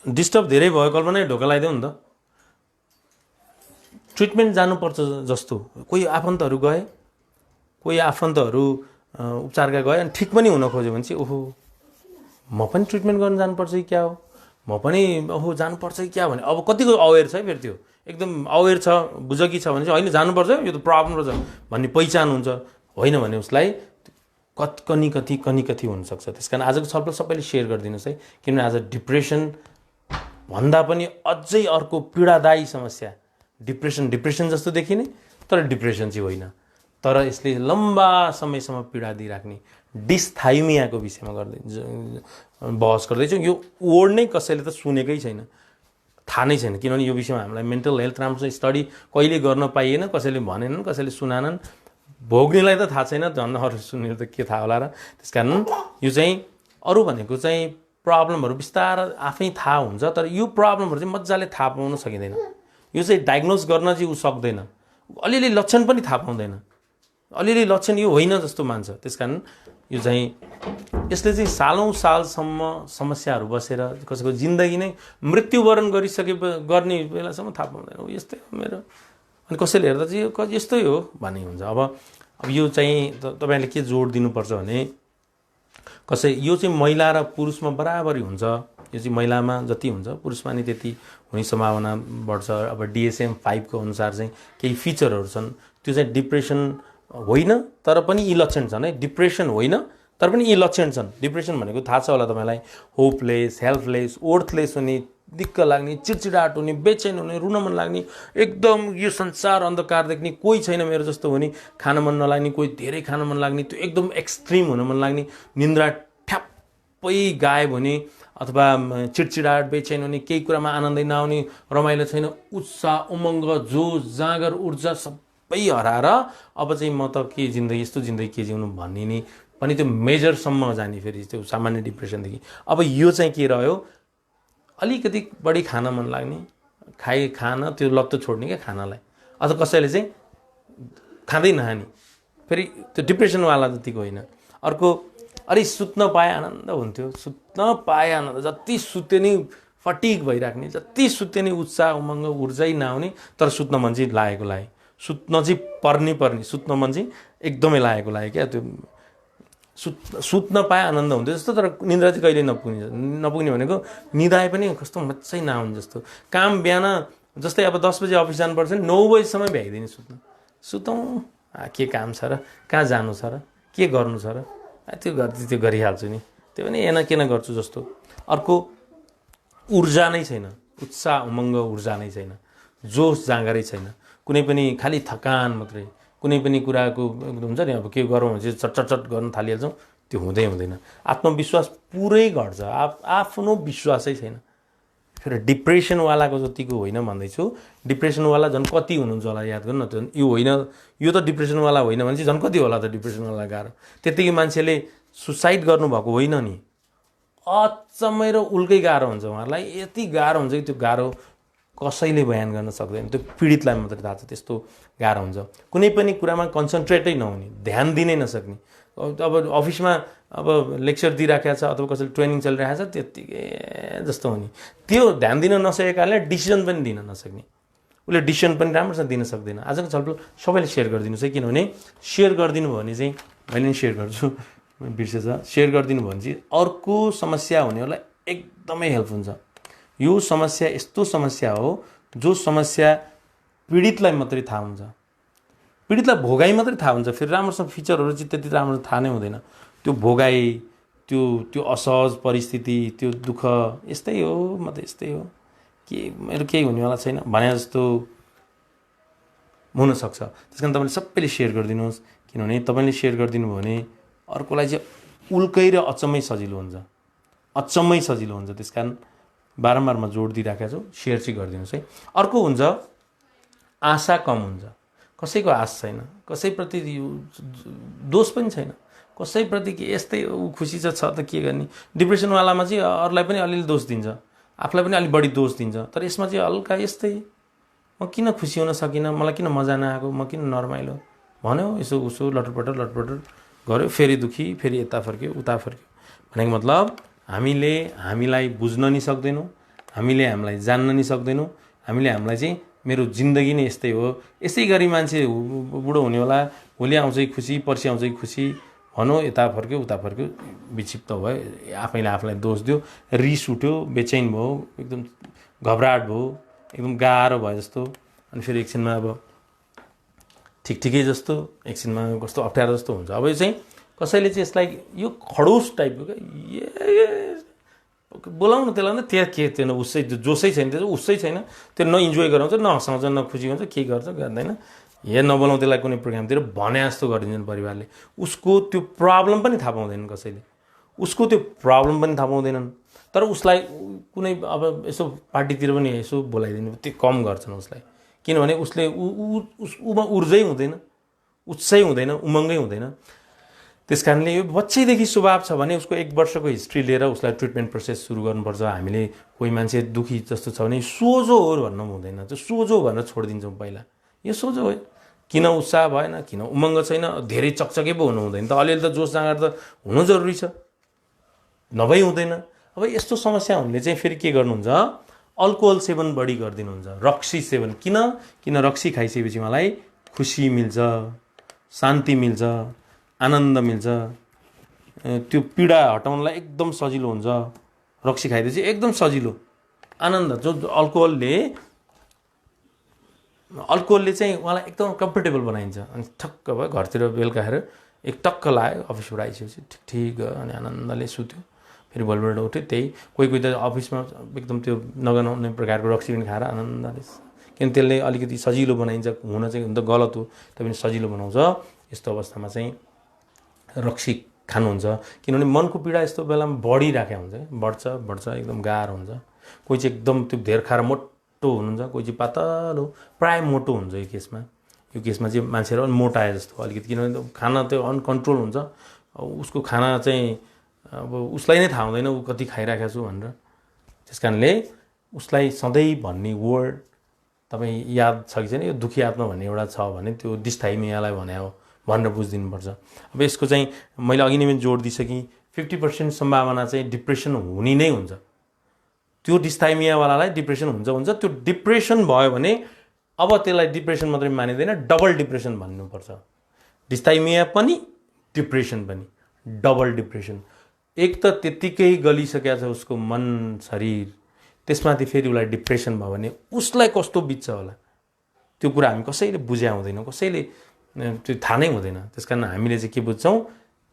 डिस्टर्ब धेरै भयो कल्पना, ढोका लगाइदेऊ नि त। ट्रिटमेन्ट जानुपर्छ जस्तो। कोही आफन्तहरू गए, कोही आफन्तहरू उपचारका गए अनि ठिक पनि हुन खोज्यो भने चाहिँ ओहो म पनि ट्रिटमेन्ट गर्न जानुपर्छ कि क्या हो, म पनि ओहो जानुपर्छ कि क्या भने अब कतिको अवेर छ है। फेरि त्यो एकदम अवेर छ, बुझकी छ भने चाहिँ होइन जानुपर्छ, यो त प्रब्लम रहेछ भन्ने पहिचान हुन्छ। होइन भने उसलाई कनी कति हुनसक्छ। त्यस कारण आजको छलफल सबैले सेयर गरिदिनुहोस् है, किनभने आज डिप्रेसन भन्दा पनि अझै अर्को पीडादायी समस्या डिप्रेसन जस्तो देखिने तर डिप्रेसन चाहिँ होइन, तर यसले लम्बा समयसम्म पीडा दिइराख्ने डिस्थाइमियाको विषयमा बहस गर्दैछौँ। यो वर्ड नै कसैले त सुनेकै छैन, थाहा नै छैन, किनभने यो विषयमा हामीलाई मेन्टल हेल्थ राम्रो स्टडी कहिले गर्न पाइएन, कसैले भनेनन्, कसैले सुनानन्, भोग्नेलाई त थाहा छैन, झन् अरू सुन्नेले त के थाहा होला र। त्यस कारण यो चाहिँ अरू भनेको चाहिँ प्रब्लमहरू बिस्तारै आफै थाहा हुन्छ, तर यो प्रब्लमहरू चाहिँ मजाले थाहा पाउन सकिँदैन। यो चाहिँ डायग्नोज गर्न चाहिँ ऊ सक्दैन, अलिअलि लक्षण पनि थाहा पाउँदैन, अलिअलि लक्षण यो होइन जस्तो मान्छ। त्यस कारण यो चाहिँ यसले चाहिँ सालौँ सालसम्म समस्याहरू बसेर कसैको जिन्दगी नै मृत्युवरण गर्ने बेलासम्म थाहा पाउँदैन, यस्तै हो मेरो। अनि कसैले हेर्दा चाहिँ यो यस्तै हो भन्ने हुन्छ। अब यो चाहिँ तपाईँले के जोड दिनुपर्छ भने यो चाहिँ महिला र पुरुषमा बराबरी हुन्छ। यो चाहिँ महिलामा जति हुन्छ पुरुषमा नि त्यति हुने सम्भावना बढ्छ। अब DSM-5 को अनुसार चाहिँ केही फिचरहरू छन्, त्यो चाहिँ डिप्रेसन होइन तर पनि यी लक्षण छन् है। डिप्रेसन होइन तर पनि यी लक्षण छन्। डिप्रेसन भनेको थाहा छ होला तपाईँलाई, होपलेस, हेल्पलेस, ओर्थलेस हुने, दिक्क लाग्ने, चिडचिडाट हुने, बेचैन हुने, रुन मन लाग्ने, एकदम यो संसार अन्धकार देख्ने, कोही छैन मेरो जस्तो हुने, खान मन नलाग्ने, कोही धेरै खान मन लाग्ने, त्यो एकदम एक्सट्रिम हुन मन लाग्ने, निन्द्रा ठ्याप्पै गायब हुने, अथवा चिडचिडाट, बेचैन हुने, केही कुरामा आनन्दै नआउने, रमाइलो छैन, उत्साह, उमङ्ग, जोस, जाँगर, ऊर्जा सबै हराएर अब चाहिँ म त के जिन्दगी, यस्तो जिन्दगी के जिउनु भन्ने नि पनि त्यो मेजरसम्म जाने, फेरि त्यो सामान्य डिप्रेसनदेखि। अब यो चाहिँ के रह्यो, अलिकति बढी खान मन लाग्ने, खान त्यो लत्तो छोड्ने क्या खानालाई, अथवा कसैले चाहिँ खाँदै नखाने, फेरि त्यो डिप्रेसनवाला जतिको होइन। अर्को अरे सुत्न पाए आनन्द हुन्थ्यो, सुत्न पाए आनन्द, जति सुत्यो नि फटिक भइराख्ने, जति सुत्यो नि उत्साह उमङ्ग ऊर्जै नआउने, तर सुत्न मन चाहिँ लागे, सुत्न चाहिँ पर्ने, सुत्न मन चाहिँ एकदमै लागेको क्या। त्यो सुत्न पाए आनन्द हुन्थ्यो जस्तो, तर निन्द्रा चाहिँ कहिले नपुग्ने भनेको निदाए पनि कस्तो मच्चै नआउने जस्तो। काम बिहान जस्तै अब 10 बजे अफिस जानुपर्छ नि, 9 बजीसम्म भ्याइदिने सुतौँ, के काम छ र, कहाँ जानु छ र, के गर्नु छ र, त्यो गरिहाल्छु नि, त्यो पनि एन किन गर्छु जस्तो। अर्को ऊर्जा नै छैन, उत्साह उमङ्ग ऊर्जा नै छैन, जोस जाँगरै छैन, कुनै पनि खालि थकान मात्रै, कुनै पनि कुराको हुन्छ नि अब के गरौँ भने चट गर्न थालिहाल्छौँ, त्यो हुँदैन। आत्मविश्वास पुरै घट्छ, आफ्नो विश्वासै छैन। फेरि डिप्रेसनवालाको जतिको होइन भन्दैछु, डिप्रेसनवाला झन् कति हुनुहुन्छ होला याद गर्नु न त। यो होइन, यो त डिप्रेसनवाला होइन भने चाहिँ झन् कति होला त डिप्रेसनवाला गाह्रो। त्यतिकै मान्छेले सुसाइड गर्नुभएको होइन नि, अचम्मै र उल्कै गाह्रो हुन्छ उहाँहरूलाई। यति गाह्रो हुन्छ कि त्यो गाह्रो कसैले बयान गर्न सक्दैन, त्यो पीडितलाई मात्रै थाहा छ त्यस्तो गाह्रो हुन्छ। कुनै पनि कुरामा कन्सन्ट्रेटै नहुने, ध्यान दिनै नसक्ने। अब अफिसमा अब लेक्चर दिइराखेको छ अथवा कसैले ट्रेनिङ चलिरहेको छ, त्यत्तिकै जस्तो हो नि, त्यो ध्यान दिन नसकेको कारणले डिसिजन पनि दिन नसक्ने, उसले डिसिजन पनि राम्रोसँग दिन सक्दैन। आजको छलफल सबैले सेयर गरिदिनुहोस् है, किनभने सेयर गरिदिनु भयो भने चाहिँ मैले पनि सेयर गर्छु, बिर्सेछ, सेयर गरिदिनु भयो भने चाहिँ अर्को समस्या हुनेहरूलाई एकदमै हेल्प हुन्छ। यो समस्या यस्तो समस्या हो जो समस्या पीडितलाई मात्रै थाहा हुन्छ, पीडितलाई भोगाइ मात्रै थाहा हुन्छ। फेरि राम्रोसँग फिचरहरू चाहिँ त्यति राम्रो थाहा नै हुँदैन। त्यो भोगाइ, त्यो असहज परिस्थिति, त्यो दुःख यस्तै हो, म त यस्तै हो, के मेरो केही हुनेवाला छैन भने जस्तो हुनसक्छ। त्यस कारण तपाईँले सबैले सेयर गरिदिनुहोस्, किनभने तपाईँले सेयर गरिदिनु भयो भने अर्कोलाई चाहिँ उल्कै र अचम्मै सजिलो हुन्छ, अचम्मै सजिलो हुन्छ। त्यस कारण बारम्बार म जोड दिइराखेको छु, सेयर चाहिँ गरिदिनुहोस् है। अर्को हुन्छ आशा कम हुन्छ, कसैको आश छैन, कसैप्रति दोष पनि छैन, कसैप्रति के यस्तै खुसी छ त के गर्ने। डिप्रेसनवालामा चाहिँ अरूलाई पनि अलिअलि दोष दिन्छ, आफूलाई पनि अलिक बढी दोष दिन्छ। तर यसमा चाहिँ हल्का यस्तै, म किन खुसी हुन सकिनँ, मलाई किन मजा नआएको, म किन नरमाइलो भन्यो, यसो उसो लटरपटर गऱ्यो, फेरि दुखी, फेरि यता फर्क्यो उता फर्क्यो। भनेको मतलब हामीलाई बुझ्न नि सक्दैनौँ, हामीलाई जान्न नि सक्दैनौँ, हामीलाई चाहिँ मेरो जिन्दगी नै यस्तै हो, यसै गरी मान्छे बुढो हुनेवाला, भोलि आउँछ खुसी, पर्सि आउँछ खुसी भनौँ, यता फर्क्यो उता फर्क्यो, विक्षिप्त भयो, आफैलाई दोष दियो, रिस उठ्यो, बेचैन भयो, एकदम घबराहट भयो, एकदम गाह्रो भयो जस्तो। अनि फेरि एकछिनमा अब ठिकै जस्तो, एकछिनमा कस्तो अप्ठ्यारो जस्तो हुन्छ। अब यो चाहिँ कसैले चाहिँ यसलाई यो खडुस टाइपको बोलाउनु त्यसलाई त्यो के त्यो उसै जोसै छैन, त्यो उसै छैन, त्यो न इन्जोय गराउँछ, न हँसाउँछ, न खुसी हुन्छ, के गर्छ गर्दैन, नबोलाउँ त्यसलाई कुनै प्रोग्रामतिर भने जस्तो गरिदिन्छन् परिवारले। उसको त्यो प्रब्लम पनि थाहा पाउँदैनन् कसैले, उसको त्यो प्रब्लम पनि थाहा पाउँदैनन्। तर उसलाई कुनै अब यसो पार्टीतिर पनि यसो बोलाइदिनु त्यो कम गर्छन् उसलाई, किनभने उसले उमा ऊर्जै हुँदैन, उत्साही हुँदैन, उमङ्गै हुँदैन। त्यस कारणले यो बच्चैदेखि स्वभाव छ भने उसको 1 वर्षको हिस्ट्री लिएर उसलाई ट्रिटमेन्ट प्रोसेस सुरु गर्नुपर्छ। हामीले कोही मान्छे दुखी जस्तो छ भने सोझो हो भन्नु हुँदैन, त्यो सोझो भनेर छोडिदिन्छौँ पहिला। यो सोझो हो, किन उत्साह भएन, किन उमङ्ग छैन, धेरै चकचके पो हुनु हुँदैन त, अलिअलि त जोस जाँगर त हुनु जरुरी छ, नभई हुँदैन। अब यस्तो समस्या हुनेले चाहिँ फेरि के गर्नुहुन्छ, अल्कोहल सेवन बढी गरिदिनुहुन्छ, रक्सी सेवन। किन रक्सी खाइसकेपछि मलाई खुसी मिल्छ, शान्ति मिल्छ, आनन्द मिल्छ, त्यो पीडा हटाउनलाई एकदम सजिलो हुन्छ, रक्सी खाइदिएपछि एकदम सजिलो आनन्द। जो अल्कोहलले चाहिँ उहाँलाई एकदम कम्फर्टेबल बनाइन्छ। अनि ठक्क भयो, घरतिर बेलुका खाएर एक टक्क लाग्यो, अफिसबाट आइसकेपछि ठिक गयो, अनि आनन्दले सुत्यो, फेरि भोलिपल्ट उठ्यो। त्यही कोही त अफिसमा एकदम त्यो नगनाउने प्रकारको रक्सी पनि खाएर आनन्दले, किन त्यसले अलिकति सजिलो बनाइन्छ, हुन चाहिँ हुन त गलत हो, तैपनि सजिलो बनाउँछ। यस्तो अवस्थामा चाहिँ रक्सी खानुहुन्छ, किनभने मनको पीडा यस्तो बेलामा बढिराखेको हुन्छ, बढ्छ, एकदम गाह्रो हुन्छ। कोही चाहिँ एकदम त्यो धेर खाएर मोटो हुनुहुन्छ, कोही चाहिँ पातलो, प्रायः मोटो हुन्छ। यो केसमा चाहिँ मान्छेहरू मोटाए जस्तो अलिकति, किनभने खाना त्यो अनकन्ट्रोल हुन्छ, उसको खाना चाहिँ अब उसलाई नै थाहा हुँदैन ऊ कति खाइराखेको छु भनेर। त्यस कारणले उसलाई सधैँ भन्ने वर्ड तपाईँ याद छ कि छैन, यो दुखी आत्मा भन्ने एउटा छ भने त्यो डिस्थाइमियालाई भने हो भनेर बुझिदिनुपर्छ। अब यसको चाहिँ मैले अघि नै पनि जोड दिइसकेँ, 50% सम्भावना चाहिँ डिप्रेसन हुने नै हुन्छ। त्यो डिस्थाइमियावालालाई डिप्रेसन हुन्छ, त्यो डिप्रेसन भयो भने अब त्यसलाई डिप्रेसन मात्रै मानिँदैन, डबल डिप्रेसन भन्नुपर्छ। डिस्थाइमिया पनि डिप्रेसन पनि, डबल डिप्रेसन। एक त त्यत्तिकै गलिसकेको छ उसको मन शरीर, त्यसमाथि फेरि उसलाई डिप्रेसन भयो भने उसलाई कस्तो बित्छ होला, त्यो कुरा हामी कसैले बुझ्या हुँदैनौँ, कसैले त्यो थाहा नै हुँदैन। त्यस कारण हामीले चाहिँ के बुझ्छौँ,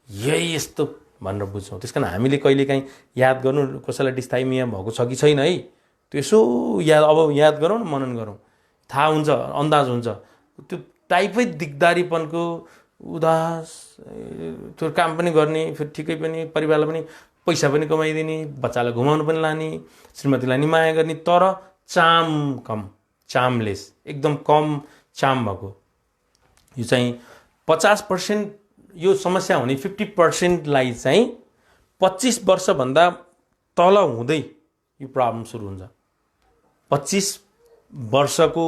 यही यस्तो भनेर बुझ्छौँ। त्यस कारण हामीले कहिलेकाहीँ याद गर्नु कसैलाई डिस्थाइमिया भएको छ कि छैन है, त्यो यसो याद गरौँ न, मनन गरौँ, थाहा हुन्छ, अन्दाज हुन्छ। त्यो टाइपै दिगदारीपनको, उदास, त्यो काम पनि गर्ने, फेरि ठिकै पनि परिवारलाई पनि पैसा पनि कमाइदिने, बच्चालाई घुमाउनु पनि लाने, श्रीमतीलाई नि माया गर्ने, तर चाम कम, चामलेस, एकदम कम चाम भएको। यो चाहिँ 50% यो समस्या हुने 50%लाई चाहिँ 25 वर्षभन्दा तल हुँदै यो प्रब्लम सुरु हुन्छ। 25 वर्षको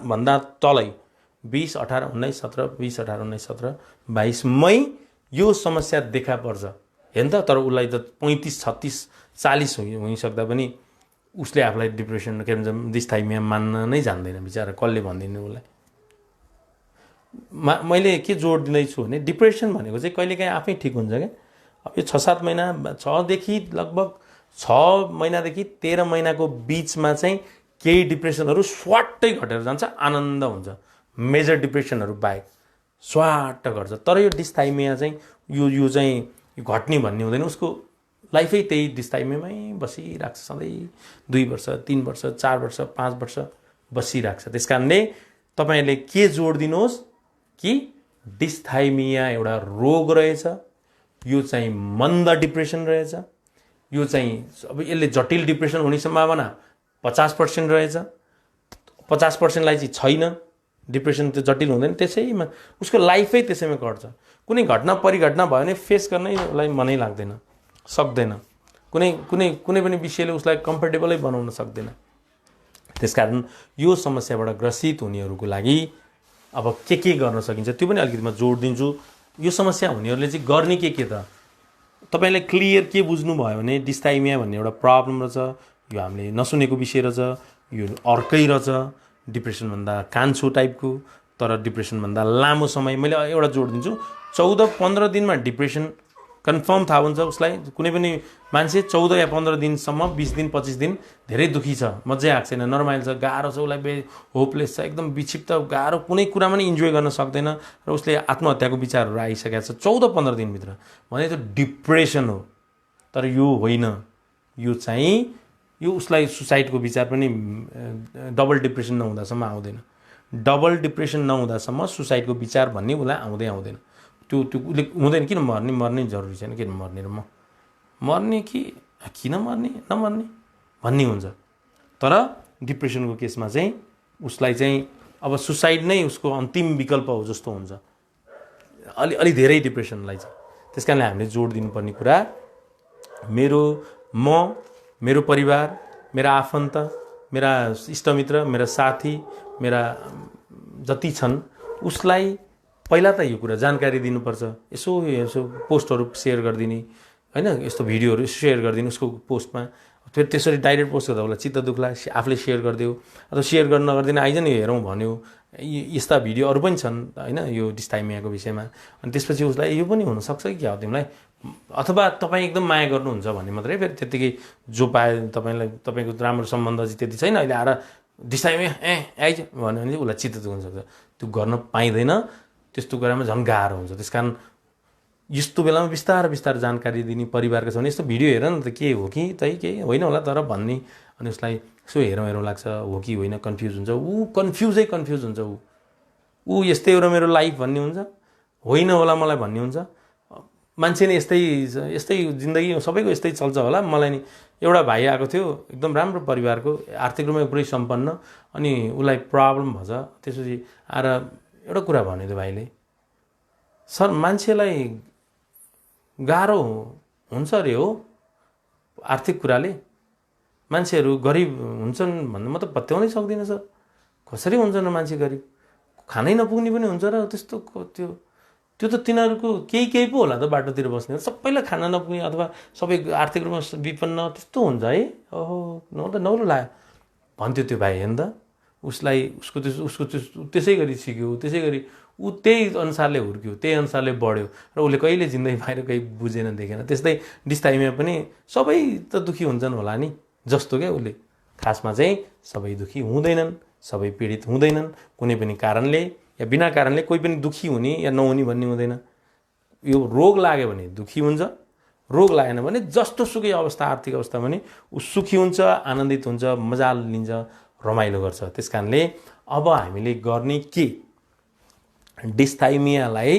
भन्दा तलै 20, 18, 19, 17, 20, 18, 19, 17, 22 मै यो समस्या देखा पर्छ हेर्नु त। तर उसलाई त 35, 36, 40 हुइसक्दा पनि उसले आफूलाई डिप्रेसन के भन्छ डिस्थाइमिया मान्न नै जान्दैन बिचारा। कसले भनिदिनु उसलाई। मैले के जोड दिँदैछु भने डिप्रेसन भनेको चाहिँ कहिलेकाहीँ आफै ठिक हुन्छ क्या। अब यो 6-7 महिना, 6देखि लगभग 6 महिनादेखि 13 महिनाको बिचमा चाहिँ केही डिप्रेसनहरू स्वाट्टै घटेर जान्छ, आनन्द हुन्छ। मेजर डिप्रेसनहरू बाहेक स्वाट्ट घट्छ। तर यो डिस्थाइमिया चाहिँ यो चाहिँ घट्ने भन्ने हुँदैन, उसको लाइफै त्यही डिस्थाइमियामै बसिरहेको छ सधैँ। 2 वर्ष, 3 वर्ष, 4 वर्ष, 5 वर्ष बसिरहेको छ। त्यस कारणले तपाईँले के जोड दिनुहोस् कि डिस्थाइमिया एउटा रोग रहेछ, यो चाहिँ मन्द डिप्रेसन रहेछ। यो चाहिँ अब यसले जटिल डिप्रेसन हुने सम्भावना 50% रहेछ। 50%लाई चाहिँ छैन, डिप्रेसन त्यो जटिल हुँदैन, त्यसैमा उसको लाइफै त्यसैमा घट्छ। कुनै घटना परिघटना भयो भने फेस गर्नै उसलाई मनै लाग्दैन, सक्दैन। कुनै पनि विषयले उसलाई कम्फर्टेबलै बनाउन सक्दैन। त्यसकारण यो समस्याबाट ग्रसित हुनेहरूको लागि अब के गर्न सकिन्छ त्यो पनि अलिकति म जोड दिन्छु। यो समस्या हुनेहरूले चाहिँ गर्ने के त तपाईँलाई क्लियर के बुझ्नुभयो भने डिस्थाइमिया भन्ने एउटा प्रब्लम रहेछ, यो हामीले नसुनेको विषय रहेछ, यो अर्कै रहेछ। डिप्रेसनभन्दा कान्छो टाइपको, तर डिप्रेसनभन्दा लामो समय। मैले एउटा जोड दिन्छु, 14-15 दिनमा डिप्रेसन कन्फर्म थाहा हुन्छ उसलाई। कुनै पनि मान्छे 14 या 15 दिनसम्म, 20 दिन 25 दिन धेरै दुखी छ, मजै आएको छैन, नर्माइल छ, गाह्रो छ, उसलाई होपलेस छ, एकदम विक्षिप्त, गाह्रो, कुनै कुरामा नि इन्जोय गर्न सक्दैन र उसले आत्महत्याको विचारहरू आइसकेको छ 14-15 दिनभित्र भने त्यो डिप्रेसन हो। तर यो होइन, यो चाहिँ यो उसलाई सुसाइडको विचार पनि डबल डिप्रेसन नहुँदासम्म आउँदैन। डबल डिप्रेसन नहुँदासम्म सुसाइडको विचार भन्ने उसलाई आउँदैन। त्यो उसले हुँदैन। किन मर्ने जरुरी छैन, किन मर्ने र मर्ने कि किन मर्ने नमर्ने भन्ने हुन्छ। तर डिप्रेसनको केसमा चाहिँ उसलाई चाहिँ अब सुसाइड नै उसको अन्तिम विकल्प हो जस्तो हुन्छ अलि धेरै डिप्रेसनलाई चाहिँ। त्यस कारणले हामीले जोड दिनुपर्ने कुरा, मेरो परिवार, मेरा आफन्त, मेरा इष्टमित्र, मेरा साथी, मेरा जति छन् उसलाई पहिला त यो कुरा जानकारी दिनुपर्छ। यसो पोस्टहरू सेयर गरिदिने हैन, यस्तो भिडियोहरू सेयर गरिदिनु उसको पोस्टमा। फेरि त्यसरी डाइरेक्ट पोस्ट गर्दा उसलाई चित्त दुख्ला, आफूले सेयर गरिदियो अथवा सेयर गर्न नगरिदिन आइज नि हेरौँ भन्यो। यस्ता भिडियोहरू पनि छन् हैन यो डिस्थाइमियाको विषयमा। अनि त्यसपछि उसलाई यो पनि हुनसक्छ कि क्या तिमीलाई, अथवा तपाईँ एकदम माया गर्नुहुन्छ भन्ने मात्रै। फेरि त्यत्तिकै जो पाए तपाईँको राम्रो सम्बन्ध चाहिँ त्यति छैन, अहिले आएर डिस्थाइमिया आइज भन्यो भने उसलाई चित्त दुख्न सक्छ। त्यो गर्न पाइँदैन, त्यस्तो कुरामा झन् गाह्रो हुन्छ। त्यस कारण यस्तो बेलामा बिस्तारै जानकारी दिने परिवारका छ भने यस्तो भिडियो हेर न त के हो कि केही होइन होला तर भन्ने, अनि उसलाई यसो हेरौँ लाग्छ, हो कि होइन कन्फ्युज हुन्छ। ऊ कन्फ्युज हुन्छ। ऊ यस्तै हो र मेरो लाइफ भन्ने हुन्छ, होइन होला मलाई भन्ने हुन्छ। मान्छे नै यस्तै जिन्दगी सबैको यस्तै चल्छ होला। मलाई नि एउटा भाइ आएको थियो, एकदम राम्रो परिवारको, आर्थिक रूपमा पुरै सम्पन्न, अनि उसलाई प्रब्लम भएछ। त्यसपछि आएर एउटा कुरा भन्यो त्यो भाइले, सर मान्छेलाई गाह्रो हुन्छ अरे हो आर्थिक कुराले, मान्छेहरू गरिब हुन्छन् भन्नु म त पत्याउनै सक्दिनँ सर। कसरी हुन्छ न मान्छे गरिब, खानै नपुग्ने पनि हुन्छ र त्यस्तो त्यो त तिनीहरूको केही पो होला त बाटोतिर बस्ने, सबैलाई खाना नपुग्ने अथवा सबै आर्थिक रूपमा विपन्न त्यस्तो हुन्छ है। ओहो नौलो लाग्यो भन्थ्यो त्यो भाइ। हेर्नु त उसलाई उसको त्यसै गरी सिक्यो, त्यसै गरी ऊ त्यही अनुसारले हुर्क्यो, त्यही अनुसारले बढ्यो र उसले कहिले जिन्दगी बाहिर केही बुझेन देखेन। त्यस्तै डिस्थाइमिया पनि सबै त दुःखी हुन्छन् होला नि जस्तो क्या उसले। खासमा चाहिँ सबै दुःखी हुँदैनन्, सबै पीडित हुँदैनन्। कुनै पनि कारणले या बिना कारणले कोही पनि दुःखी हुने या नहुने भन्ने हुँदैन। यो रोग लाग्यो भने दुःखी हुन्छ, रोग लागेन भने जस्तो सुकै अवस्था आर्थिक अवस्था पनि ऊ सुखी हुन्छ, आनन्दित हुन्छ, मजा लिन्छ, रमाइलो गर्छ। त्यस कारणले अब हामीले गर्ने के, डिस्थाइमियालाई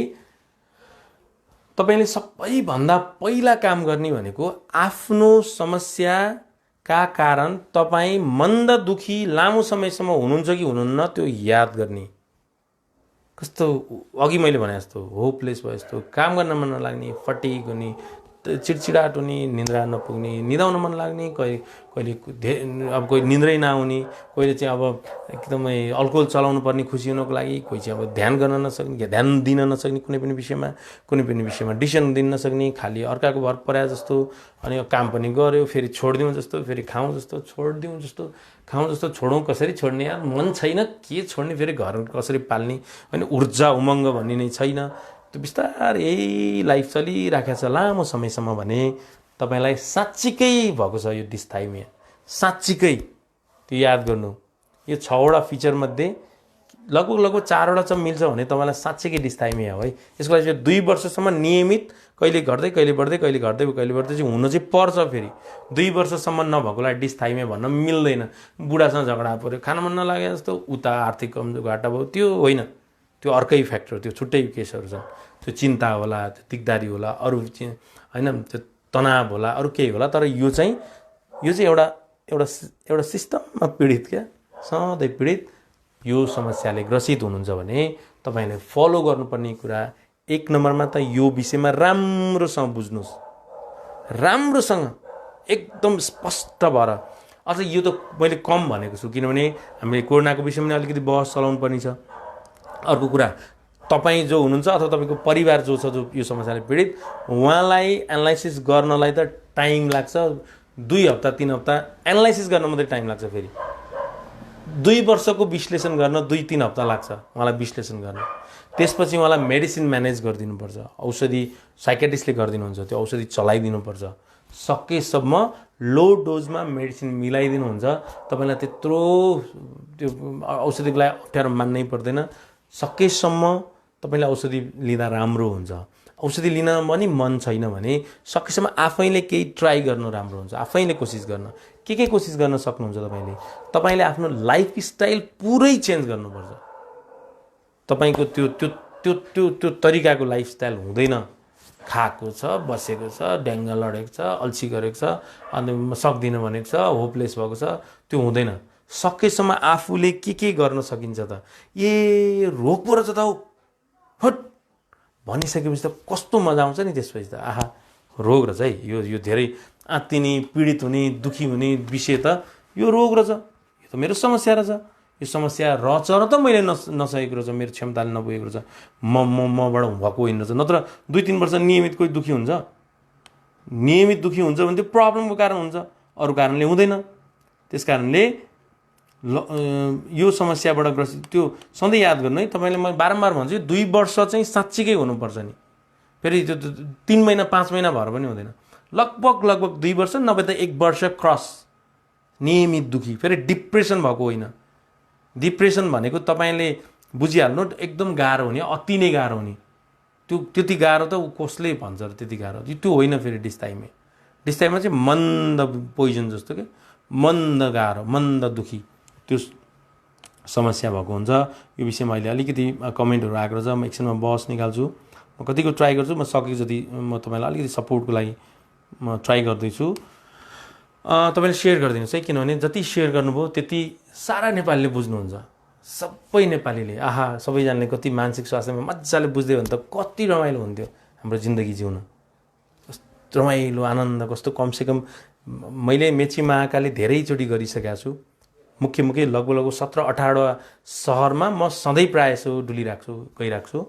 तपाईले सबैभन्दा पहिला काम गर्ने भनेको आफ्नो समस्याका कारण तपाईँ मन्द दुखी लामो समयसम्म हुनुहुन्छ कि हुनुहुन्न त्यो याद गर्ने। कस्तो अघि मैले भने जस्तो होपलेस भयो, जस्तो काम गर्न मन नलाग्ने, फटिग हुने, चिडचिडाट हुने, निन्द्रा नपुग्ने, निदाउन मन लाग्ने, कहिले अब कोही निन्द्रै नआउने, कोहीले चाहिँ अब एकदमै अल्कोहल चलाउनु पर्ने खुसी हुनको लागि, कोही चाहिँ अब ध्यान गर्न नसक्ने, ध्यान दिन नसक्ने, कुनै पनि विषयमा डिसिसन दिन नसक्ने, खालि अर्काको भर पराए जस्तो, अनि काम पनि गर्यो फेरि छोडिदिउँ जस्तो, फेरि खाउँ जस्तो, छोडिदिउँ जस्तो, खाउँ जस्तो, छोडौँ कसरी छोड्ने यार, मन छैन के छोड्ने, फेरि घर कसरी पाल्ने, अनि ऊर्जा उमङ्ग भन्ने नै छैन। त्यो बिस्तारै यही लाइफ चलिराखेको छ लामो समयसम्म भने तपाईँलाई साँच्चीकै भएको छ यो डिस्थाइमिया, साँच्चीकै। त्यो याद गर्नु, यो 6वटा फिचरमध्ये लगभग 4वटा चाहिँ मिल्छ भने तपाईँलाई साँच्चीकै डिस्थाइमिया हो है। यसको लागि 2 वर्षसम्म नियमित कहिले घट्दै कहिले बढ्दै चाहिँ हुन चाहिँ पर्छ। फेरि 2 वर्षसम्म नभएकोलाई डिस्थाइमिया भन्न मिल्दैन। बुढासँग झगडा पऱ्यो, खान मन नलागे जस्तो, उता आर्थिक कमजोर घाटा भयो, त्यो होइन, त्यो अर्कै फ्याक्टर, त्यो छुट्टै केसहरू छन्। त्यो चिन्ता होला, त्यो दिगदारी होला, अरू होइन, त्यो तनाव होला, अरू केही होला। तर यो चाहिँ एउटा सिस्टममा पीडित, क्या सधैँ पीडित यो समस्याले ग्रसित हुनुहुन्छ भने तपाईँले फलो गर्नुपर्ने कुरा 1 नम्बरमा त यो विषयमा राम्रोसँग बुझ्नुहोस्, राम्रोसँग एकदम स्पष्ट भएर। अझ यो त मैले कम भनेको छु, किनभने हामीले कोरोनाको विषयमा पनि अलिकति बहस चलाउनु पर्ने छ। अर्को कुरा, तपाईँ जो हुनुहुन्छ अथवा तपाईँको परिवार जो छ, जो यो समस्याले पीडित, उहाँलाई एनालाइसिस गर्नलाई त टाइम लाग्छ। 2 हप्ता 3 हप्ता एनालाइसिस गर्न मात्रै टाइम लाग्छ। फेरि 2 वर्षको विश्लेषण गर्न 2-3 हप्ता लाग्छ उहाँलाई विश्लेषण गर्न। त्यसपछि उहाँलाई मेडिसिन म्यानेज गरिदिनुपर्छ, औषधि साइकेट्रिस्टले गरिदिनुहुन्छ, त्यो औषधि चलाइदिनुपर्छ। सकेसम्म लो डोजमा मेडिसिन मिलाइदिनुहुन्छ। तपाईँलाई त्यत्रो त्यो औषधिको लागि अप्ठ्यारो मान्नै पर्दैन। सकेसम्म तपाईँले औषधि लिँदा राम्रो हुन्छ। औषधि लिन पनि मन छैन भने सकेसम्म आफैले केही ट्राई गर्नु राम्रो हुन्छ। आफैले कोसिस गर्न, के कोसिस गर्न सक्नुहुन्छ तपाईँले आफ्नो लाइफस्टाइल पुरै चेन्ज गर्नुपर्छ। तपाईँको त्यो त्यो त्यो त्यो त्यो तरिकाको लाइफस्टाइल हुँदैन। खाएको छ, बसेको छ, ड्याङ्ग लडेको छ, अल्छी गरेको छ, अनि सक्दिनँ भनेको छ, होपलेस भएको छ, त्यो हुँदैन। सकेसम्म आफूले के गर्न सकिन्छ त, रोग पो रहेछ त हौ हट भनिसकेपछि त कस्तो मजा आउँछ नि। त्यसपछि त आहा रोग रहेछ है, यो धेरै आत्तिने, पीडित हुने, दुखी हुने विषय त यो रोग रहेछ, यो त मेरो समस्या रहेछ, यो समस्या रहेछ र त मैले नसकेको रहेछ, मेरो क्षमताले नपुगेको रहेछ, मबाट भएको होइन रहेछ। नत्र 2-3 वर्ष नियमित कोही दुखी हुन्छ, नियमित दुखी हुन्छ भने त्यो प्रब्लमको कारण हुन्छ, अरू कारणले हुँदैन। त्यस कारणले यो समस्याबाट ग्रसित त्यो सधैँ याद गर्नु है। तपाईँले म बारम्बार भन्छु 2 वर्ष चाहिँ साँच्चीकै हुनुपर्छ नि। फेरि त्यो 3 महिना 5 महिना भएर पनि हुँदैन। लगभग 2 वर्ष, नभए त 1 वर्ष क्रस नियमित दुखी। फेरि डिप्रेसन भएको होइन। डिप्रेसन भनेको तपाईँले बुझिहाल्नु एकदम गाह्रो हुने, अति नै गाह्रो हुने। त्यो त्यति गाह्रो त कसले भन्छ र त्यति गाह्रो, त्यो होइन। फेरि डिस्थाइमा चाहिँ मन्द पोइजन जस्तो के, मन्द गाह्रो, मन्द दुखी त्यो समस्या भएको हुन्छ। यो विषयमा अहिले अलिकति कमेन्टहरू आएको छ, म एकछिनमा बहस निकाल्छु। म कतिको ट्राई गर्छु, म सकेको जति म तपाईँलाई अलिकति सपोर्टको लागि म ट्राई गर्दैछु। तपाईँले सेयर गरिदिनुहोस् है, किनभने जति सेयर गर्नुभयो त्यति सारा नेपालीले बुझ्नुहुन्छ। सबै नेपालीले आहा सबैजनाले कति मानसिक स्वास्थ्यमा मजाले बुझ्दै भने त कति रमाइलो हुन्थ्यो हाम्रो जिन्दगी जिउन। कस्तो रमाइलो आनन्द, कस्तो कमसेकम मैले मेची महाकाली धेरैचोटि गरिसकेको छु। मुख्य लगभग 17-18 सहरमा म सधैँ प्रायः यसो गइरहेको छु।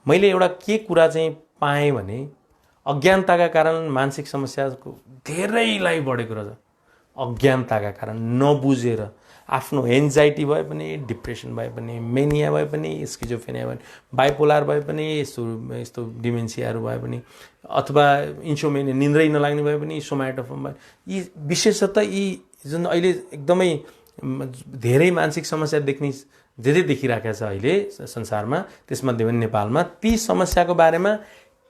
मैले एउटा के कुरा चाहिँ पाएँ भने अज्ञानताका कारण मानसिक समस्याको धेरैलाई बढेको रहेछ। अज्ञानताका कारण, नबुझेर, आफ्नो एन्जाइटी भए पनि, डिप्रेसन भए पनि, मेनिया भए पनि, स्किजोफ्रेनिया भए पनि, बाइपोलर भए पनि, यस्तो डिमेन्सियाहरू भए पनि, अथवा इन्सोमेनिया निन्द्रै नलाग्ने भए पनि, सोमाटोफोम भए, यी विशेषतः यी जुन अहिले एकदमै धेरै मानसिक समस्या धेरै देखिरहेको छ अहिले संसारमा, त्यसमध्ये पनि नेपालमा, ती समस्याको बारेमा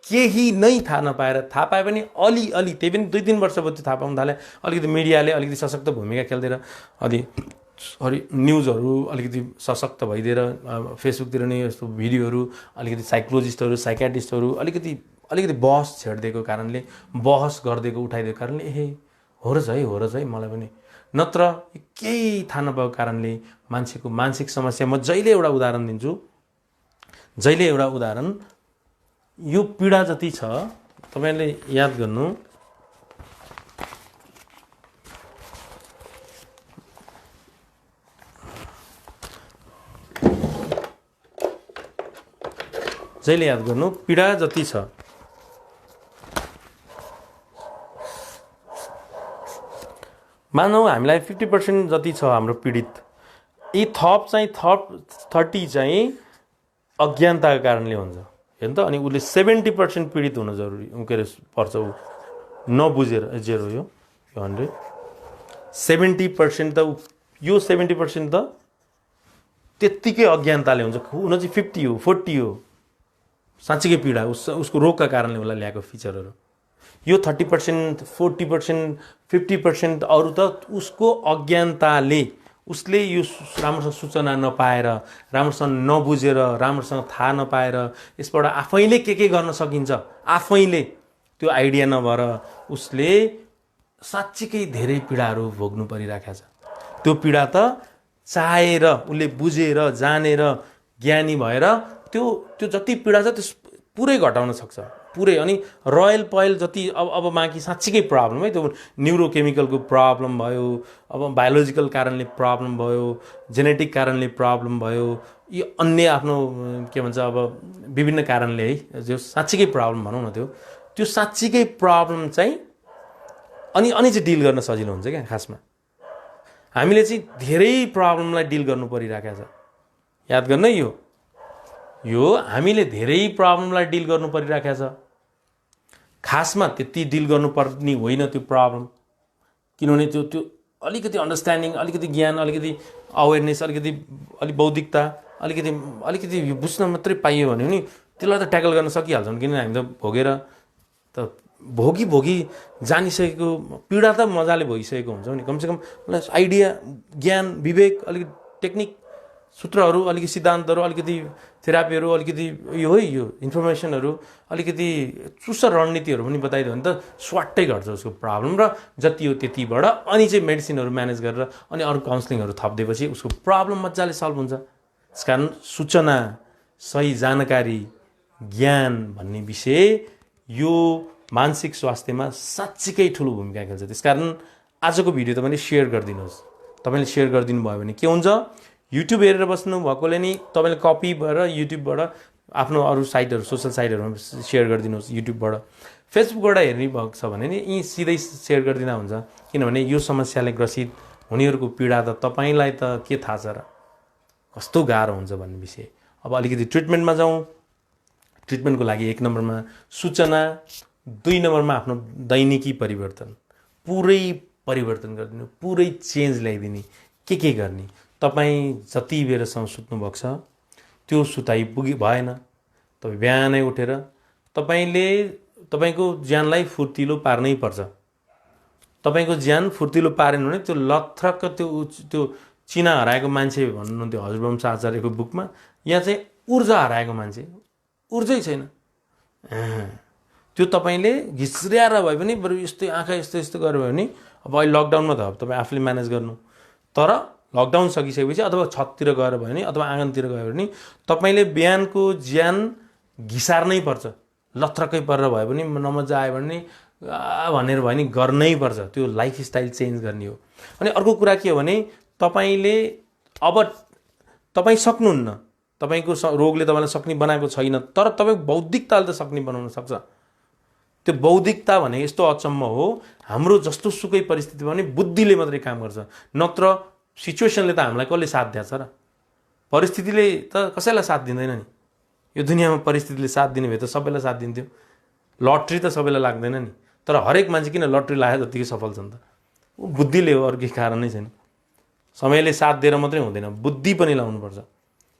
केही नै थाहा नपाएर, थाहा पाए पनि अलिअलि, त्यही पनि 2-3 वर्षपछि थाहा पाउन थाले। अलिकति मिडियाले अलिकति सशक्त भूमिका खेलिदिएर न्युजहरू अलिकति सशक्त भइदिएर फेसबुकतिर नै यस्तो भिडियोहरू, अलिकति साइकोलोजिस्टहरू, साइकियाट्रिस्टहरू अलिकति बहस छेडिदिएको कारणले, बहस गरिदिएको, उठाइदिएको कारणले हो र है मलाई पनि, नत्र केही थाहा नपाएको कारणले मान्छेको मानसिक समस्या। म जहिले एउटा उदाहरण दिन्छु, यो पीडा जति छ तपाईले याद गर्नु, पीडा जति छ, मानौ हामीलाई 50% जति छ हाम्रो पीडित, यी थप 30 चाहिँ अज्ञानताको कारणले हुन्छ, हेर्नु त। अनि उसले 70% पीडित हुन जरुरी पर्छ, ऊ नबुझेर। 0 यो 100 70% त यो 70% त त्यत्तिकै अज्ञानताले हुन्छ, हुन चाहिँ 50 हो, 40 हो साँच्चीकै पीडा, उसको रोगका कारणले उसलाई ल्याएको फिचरहरू। यो 30%, 40%, 50% अरू त उसको अज्ञानताले, उसले यो राम्रोसँग सूचना नपाएर, राम्रोसँग नबुझेर, राम्रोसँग थाहा नपाएर, यसबाट आफैले के गर्न सकिन्छ, आफैले त्यो आइडिया नभएर उसले साँच्चीकै धेरै पीडाहरू भोग्नु परिराखेको छ। त्यो पीडा त चाहेर, उसले बुझेर, जानेर, ज्ञानी भएर त्यो जति पीडा छ त्यस पुरै घटाउन सक्छ, पुरै। अनि रोयल पोइल जति अब बाँकी साँच्चीकै प्रब्लम है, त्यो न्युरोकेमिकलको प्रब्लम भयो, अब बायोलोजिकल कारणले प्रब्लम भयो, जेनेटिक कारणले प्रब्लम भयो, यो अन्य आफ्नो के भन्छ अब विभिन्न कारणले है, जो साँच्चीकै प्रब्लम भनौँ न, त्यो साँच्चीकै प्रब्लम चाहिँ अनि चाहिँ डिल गर्न सजिलो हुन्छ क्या। खासमा हामीले चाहिँ धेरै प्रब्लमलाई डिल गर्नु परिराखेको छ, याद गर्न यो हामीले धेरै प्रब्लमलाई डिल गर्नु परिराखेको छ। खासमा त्यति डिल गर्नुपर्ने होइन त्यो प्रब्लम, किनभने त्यो अलिकति अन्डरस्ट्यान्डिङ, अलिकति ज्ञान, अलिकति अवेरनेस, अलिक बौद्धिकता, अलिकति यो बुझ्न मात्रै पाइयो भने नि त्यसलाई त ट्याकल गर्न सकिहाल्छौँ। किनभने हामी त भोगेर त भोगी जानिसकेको, पीडा त मजाले भइसकेको हुन्छौँ नि। कमसेकम आइडिया, ज्ञान, विवेक, अलिकति टेक्निक, सूत्रहरू, अलिकति सिद्धान्तहरू, अलिकति थेरापीहरू, अलिकति यो इन्फर्मेसनहरू, अलिकति चुस्त रणनीतिहरू पनि बताइदियो भने त स्वाट्टै घट्छ उसको प्रब्लम। र जति हो त्यतिबाट अनि चाहिँ मेडिसिनहरू म्यानेज गरेर अनि अरू काउन्सिलिङहरू थपिदिएपछि उसको प्रब्लम मजाले सल्भ हुन्छ। त्यसकारण सूचना, सही जानकारी, ज्ञान भन्ने विषय यो मानसिक स्वास्थ्यमा साँच्चीकै ठुलो भूमिका खेल्छ। त्यसकारण आजको भिडियो तपाईँले सेयर गरिदिनुहोस्। तपाईँले सेयर गरिदिनु भयो भने के हुन्छ, युट्युब हेरेर बस्नु भएकोले नि तपाईँले कपी भएर युट्युबबाट आफ्नो अरू साइटहरू, सोसल साइटहरूमा सेयर गरिदिनुहोस्। युट्युबबाट, फेसबुकबाट हेर्ने भएको छ भने नि यी सिधै सेयर गरिदिँदा हुन्छ। किनभने यो समस्याले ग्रसित हुनेहरूको पीडा त तपाईँलाई त के थाहा छ र, कस्तो गाह्रो हुन्छ भन्ने विषय। अब अलिकति ट्रिटमेन्टमा जाउँ। ट्रिटमेन्टको लागि 1 नम्बरमा सूचना, 2 नम्बरमा आफ्नो दैनिकी परिवर्तन, पुरै परिवर्तन गरिदिनु, पुरै चेन्ज ल्याइदिने। के गर्ने, तपाईँ जति बेरसम्म सुत्नुभएको छ त्यो सुताइ भएन, तपाईँ बिहानै उठेर तपाईँको ज्यानलाई फुर्तिलो पार्नै पर्छ। तपाईँको ज्यान फुर्तिलो पारेन भने त्यो लथ्रक्क त्यो चिना हराएको मान्छे भन्नुहुन्थ्यो हजुरवंश आचार्यको बुकमा, यहाँ चाहिँ ऊर्जा हराएको मान्छे, ऊर्जै छैन। त्यो तपाईँले घिस्रिएर भए पनि बरु यस्तै आँखा यस्तो गर्यो भने, अब अहिले लकडाउनमा त अब तपाईँ आफूले म्यानेज गर्नु, तर लकडाउन सकिसकेपछि अथवा छततिर गएर भयो भने अथवा आँगनतिर गयो भने तपाईँले बिहानको ज्यान घिसार्नै पर्छ। लथ्रक्कै परेर भयो भने, नमजा आयो भने भनेर भयो नि गर्नै पर्छ। त्यो लाइफस्टाइल चेन्ज गर्ने हो। अनि अर्को कुरा के हो भने, तपाईँ सक्नुहुन्न, तपाईँको रोगले तपाईँलाई सक्ने बनाएको छैन, तर तपाईँको बौद्धिकताले त सक्ने बनाउन सक्छ। त्यो बौद्धिकता भने यस्तो अचम्म हो, हाम्रो जस्तो सुकै परिस्थिति भने बुद्धिले मात्रै काम गर्छ, नत्र सिचुएसनले त हामीलाई कसले साथ दिन्छ र? परिस्थितिले त कसैलाई साथ दिँदैन नि। यो दुनियाँमा परिस्थितिले साथ दिने भए त सबैलाई साथ दिन्थ्यो। लट्री त सबैलाई लाग्दैन नि, तर हरेक मान्छे किन लट्री लाग्यो जतिकै सफल छ नि त? बुद्धिले हो, अरू केही कारण नै छैन। समयले साथ दिएर मात्रै हुँदैन, बुद्धि पनि लाउनुपर्छ।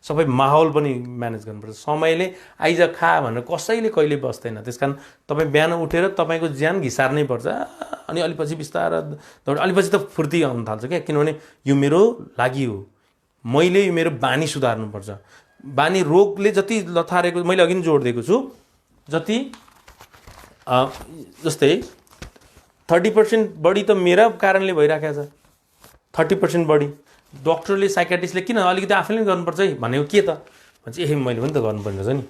सबै माहौल पनि म्यानेज गर्नुपर्छ। समयले आइज खा भनेर कसैले कहिले बस्दैन। त्यसकारण तपाईँ बिहान उठेर तपाईँको ज्यान घिसार्नै पर्छ। अनि अलिपछि बिस्तारै अलिपछि त फुर्ती आउनु थाल्छ क्या, किनभने यो मेरो लागि हो, मैले यो मेरो बानी सुधार्नुपर्छ। बानी रोगले जति लथारेको, मैले अघि नै जोड दिएको छु, जति जस्तै 30% बढी त मेरा कारणले भइराखेको छ, 30% बढी। डक्टरले साइकाट्रिस्टले किन अलिकति आफैले गर्नुपर्छ है भनेको के त भन्छ, ए मैले पनि त गर्नुपर्ने रहेछ नि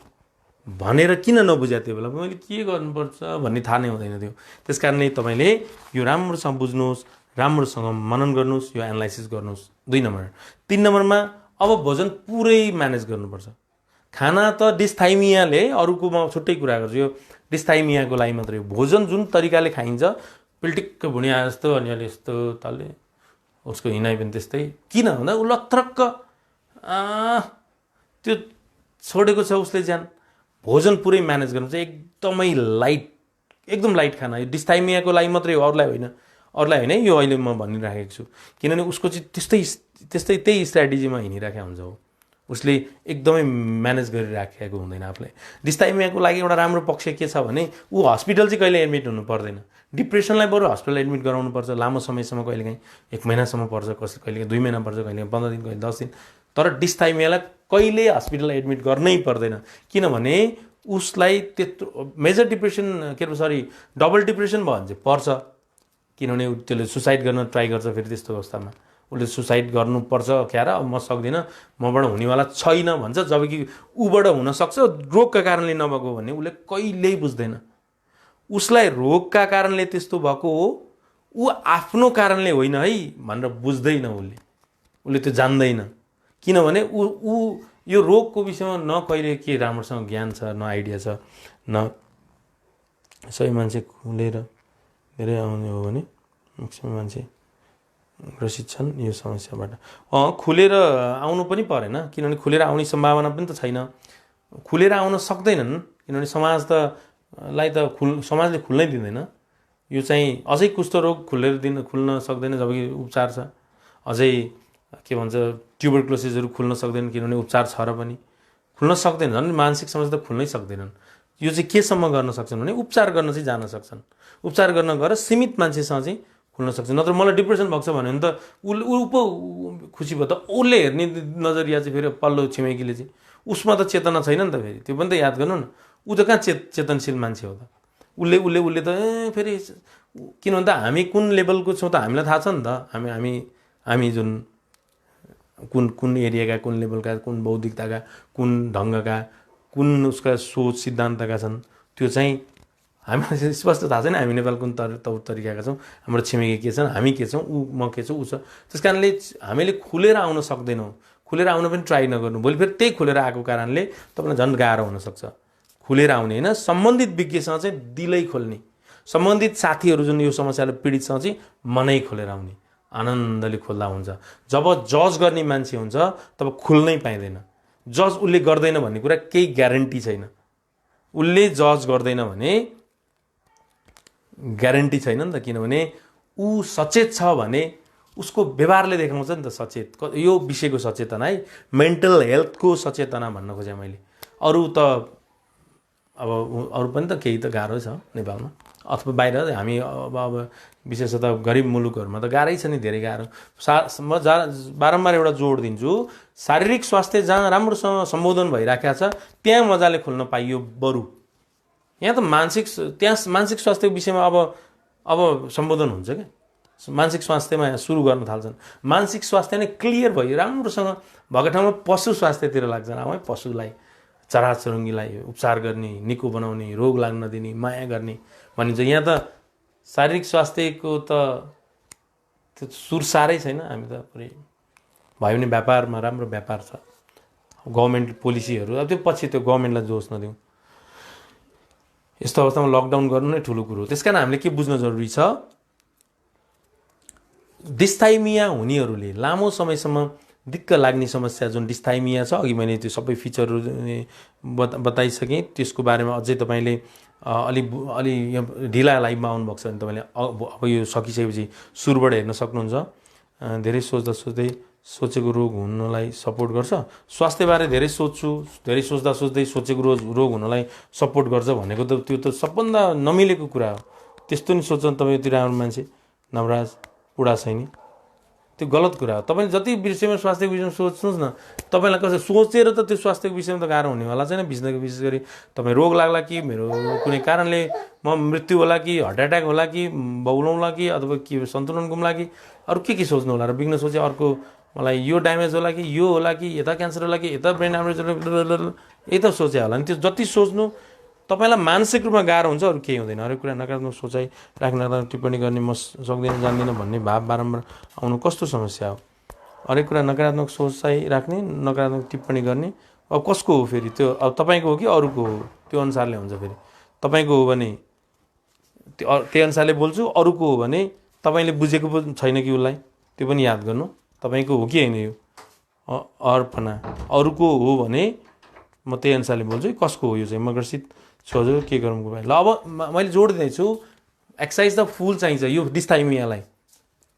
भनेर किन नबुझ्या त्यो बेला मैले के गर्नुपर्छ भन्ने थाहा नै हुँदैन थियो। त्यस कारणले तपाईँले यो राम्रोसँग बुझ्नुहोस्, राम्रोसँग मनन गर्नुहोस्, यो एनालाइसिस गर्नुहोस्। 2 नम्बर। 3 नम्बरमा अब भोजन पुरै म्यानेज गर्नुपर्छ। खाना त डिस्थाइमियाले, अरूको म छुट्टै कुरा गर्छु, यो डिस्थाइमियाको लागि मात्रै हो। भोजन जुन तरिकाले खाइन्छ, पिल्टिक्क भुँडिया जस्तो अनि अलि यस्तो तलले, उसको हिँडाइ पनि त्यस्तै, किन भन्दा ऊ लत्रक्क त्यो छोडेको छ उसले ज्यान। भोजन पुरै म्यानेज गर्नु चाहिँ एकदमै लाइट, एकदम लाइट खाना। यो डिस्थाइमियाको लागि मात्रै हो, अरूलाई होइन, अरूलाई होइन। यो अहिले म भनिराखेको छु, किनभने उसको चाहिँ त्यही स्ट्राटेजीमा हिँडिराखेको हुन्छ हो। उसले एकदमै म्यानेज गरिराखेको हुँदैन आफूलाई। डिस्थाइमियाको लागि एउटा राम्रो पक्ष के छ भने ऊ हस्पिटल चाहिँ कहिले एडमिट हुनु पर्दैन। डिप्रेसनलाई बरु हस्पिटल एडमिट गराउनु पर्छ, लामो समयसम्म, कहिलेकाहीँ 1 महिनासम्म पर्छ, कहिलेकाहीँ 2 महिना पर्छ, कहिलेकाहीँ 15 दिन, कहिले 10 दिन। तर डिस्थाइमियालाई कहिले हस्पिटल एडमिट गर्नै पर्दैन, किनभने उसलाई त्यत्रो मेजर डिप्रेसन डबल डिप्रेसन भयो भने चाहिँ पर्छ। किनभने त्यसले सुसाइड गर्न ट्राई गर्छ। फेरि त्यस्तो अवस्थामा उसले सुसाइड गर्नुपर्छ क्या र म सक्दिनँ, मबाट हुनेवाला छैन भन्छ, जबकि ऊबाट हुनसक्छ, रोगका कारणले नभएको भन्ने उसले कहिल्यै बुझ्दैन। उसलाई रोगका कारणले त्यस्तो भएको हो, ऊ आफ्नो कारणले होइन है भनेर बुझ्दैन। उसले त्यो जान्दैन, किनभने ऊ यो रोगको विषयमा न कहिले के राम्रोसँग ज्ञान छ, न आइडिया छ, न सही मान्छे खुलेर धेरै आउने हो भने म्याक्सिमम मान्छे ग्रसित छन् यो समस्याबाट। खुलेर आउनु पनि परेन, किनभने खुलेर आउने सम्भावना पनि त छैन। खुलेर आउन सक्दैनन्, किनभने समाजले खुल्नै दिँदैन। यो चाहिँ अझै कुष्ठरोग खुल्न सक्दैन, जबकि उपचार छ। अझै के भन्छ ट्युबरक्लोसिसहरू खुल्न सक्दैन, किनभने उपचार छ र पनि खुल्न सक्दैन। झन् मानसिक समस्या त खुल्नै सक्दैनन्। यो चाहिँ केसम्म गर्न सक्छन् भने उपचार गर्न चाहिँ जान सक्छन्। उपचार गर्न गएर सीमित मान्छेसँग चाहिँ खुल्न सक्छ। नत्र मलाई डिप्रेसन भएको छ भने त ऊ पो खुसी भयो त। उसले हेर्ने नजरिया चाहिँ फेरि पल्लो छिमेकीले चाहिँ उसमा त चेतना छैन नि त। फेरि त्यो पनि त याद गर्नु न, ऊ त कहाँ चेतनशील मान्छे हो त। उसले त फेरि किनभने त हामी कुन लेभलको छौँ त हामीलाई थाहा छ नि त। हामी जुन कुन एरियाका, कुन लेभलका, कुन बौद्धिकताका, कुन ढङ्गका, कुन उसका सोच सिद्धान्तका छन्, त्यो चाहिँ हामीलाई स्पष्ट थाहा छैन। हामी नेपाल कुन तरिकाका छौँ, हाम्रो छिमेकी के छन्, हामी के छौँ, म के छु, ऊ छ। त्यस कारणले हामीले खुलेर आउन सक्दैनौँ। खुलेर आउन पनि ट्राई नगर्नु, भोलि फेरि त्यही खुलेर आएको कारणले तपाईँलाई झन् गाह्रो हुनसक्छ। खुलेर आउने होइन, सम्बन्धित विज्ञसँग चाहिँ दिलै खोल्ने, सम्बन्धित साथीहरू जुन यो समस्याले पीडितसँग चाहिँ मनै खोलेर आउने, आनन्दले खोल्दा हुन्छ। जब जज गर्ने मान्छे हुन्छ तब खुल्नै पाइँदैन। जज उसले गर्दैन भन्ने कुरा केही ग्यारेन्टी छैन। उसले जज गर्दैन भने ग्यारेन्टी छैन नि त, किनभने ऊ सचेत छ भने उसको व्यवहारले देखाउँछ नि त सचेत। यो विषयको सचेतना है, मेन्टल हेल्थको सचेतना भन्न खोजेँ मैले। अरू त अब अरू पनि त केही त गाह्रो छ नेपालमा अथवा बाहिर। हामी अब विशेषतः गरिब मुलुकहरूमा त गाह्रै छ नि, धेरै गाह्रो। म बारम्बार एउटा जोड दिन्छु, शारीरिक स्वास्थ्य जहाँ राम्रोसँग सम्बोधन भइराखेको छ त्यहाँ मजाले खोल्न पाइयो बरु। यहाँ त मानसिक स्वास्थ्यको विषयमा अब सम्बोधन हुन्छ क्या। मानसिक स्वास्थ्यमा सुरु गर्न थाल्छन्। मानसिक स्वास्थ्य नै क्लियर भयो राम्रोसँग भएको ठाउँमा पशु स्वास्थ्यतिर लाग्छन्। अब है पशुलाई, चराचुरुङ्गीलाई उपचार गर्ने, निको बनाउने, रोग लाग्न नदिने, माया गर्ने भनिन्छ। यहाँ त शारीरिक स्वास्थ्यको त त्यो सुर सारै छैन। हामी त पुरै भयो भने व्यापारमा राम्रो व्यापार छ, गभर्मेन्ट पोलिसीहरू। अब त्यो पछि त्यो गभर्मेन्टलाई दोष नदिउँ। यस्तो अवस्थामा लकडाउन गर्नु नै ठुलो कुरो हो। त्यस कारण हामीले के बुझ्न जरुरी छ, डिस्थाइमिया हुनेहरूले लामो समयसम्म दिक्क लाग्ने समस्या जुन डिस्थाइमिया छ, अघि मैले त्यो सबै फिचरहरू बताइसकेँ। त्यसको बारेमा अझै तपाईँले अलि ढिला लाइभमा आउनुभएको छ भने तपाईँले अब यो सकिसकेपछि सुरुबाट हेर्न सक्नुहुन्छ। धेरै सोच्दा सोच्दै सोचेको रोग हुनलाई सपोर्ट गर्छ। स्वास्थ्यबारे धेरै सोच्छु, धेरै सोच्दा सोच्दै सोचेको रोग हुनलाई सपोर्ट गर्छ भनेको त त्यो त सबभन्दा नमिलेको कुरा हो। त्यस्तो नि सोच्छ तपाईँ यति राम्रो मान्छे नवराज पुडा छैन, त्यो गलत कुरा हो। तपाईँले जति विषयमा स्वास्थ्यको विषयमा सोच्नुहोस् न, तपाईँलाई कसै सोचेर त त्यो स्वास्थ्यको विषयमा त गाह्रो हुनेवाला छैन। विशेष गरी तपाईँ रोग लाग्ला कि मेरो कुनै कारणले म मृत्यु होला कि हार्ट एट्याक होला कि बौलाउँला कि अथवा के सन्तुलन गुम्ला कि अरू के सोच्नु होला र बिग्न सोचे अर्को मलाई यो ड्यामेज होला कि यो होला कि यता क्यान्सर होला कि यता ब्रेन ह्यामरेज होला, यही त सोचे होला नि। त्यो जति सोच्नु तपाईँलाई मानसिक रूपमा गाह्रो हुन्छ, अरू केही हुँदैन। हरेक कुरा नकारात्मक सोचाइ राख्न, नकारात्मक टिप्पणी गर्ने, म सक्दिनँ जान्दिनँ भन्ने भाव बारम्बार आउनु कस्तो समस्या हो। हरेक कुरा नकारात्मक सोचाइ राख्ने, नकारात्मक टिप्पणी गर्ने, अब कसको हो फेरि त्यो? अब तपाईँको हो कि अरूको हो? त्यो अनुसारले हुन्छ। फेरि तपाईँको हो भने त्यही अनुसारले बोल्छु, अरूको हो भने तपाईँले बुझेको पो छैन कि उसलाई, त्यो पनि याद गर्नु। तपाईँको हो कि होइन यो अर्पणा, अरूको हो भने म त्यही अनुसारले बोल्छु। कसको हो यो चाहिँ? म ग्रसित छोजो के गरौँको भाइ। ल अब मैले जोड दिँदैछु, एक्सर्साइज त फुल चाहिन्छ यो डिस्थाइमियालाई।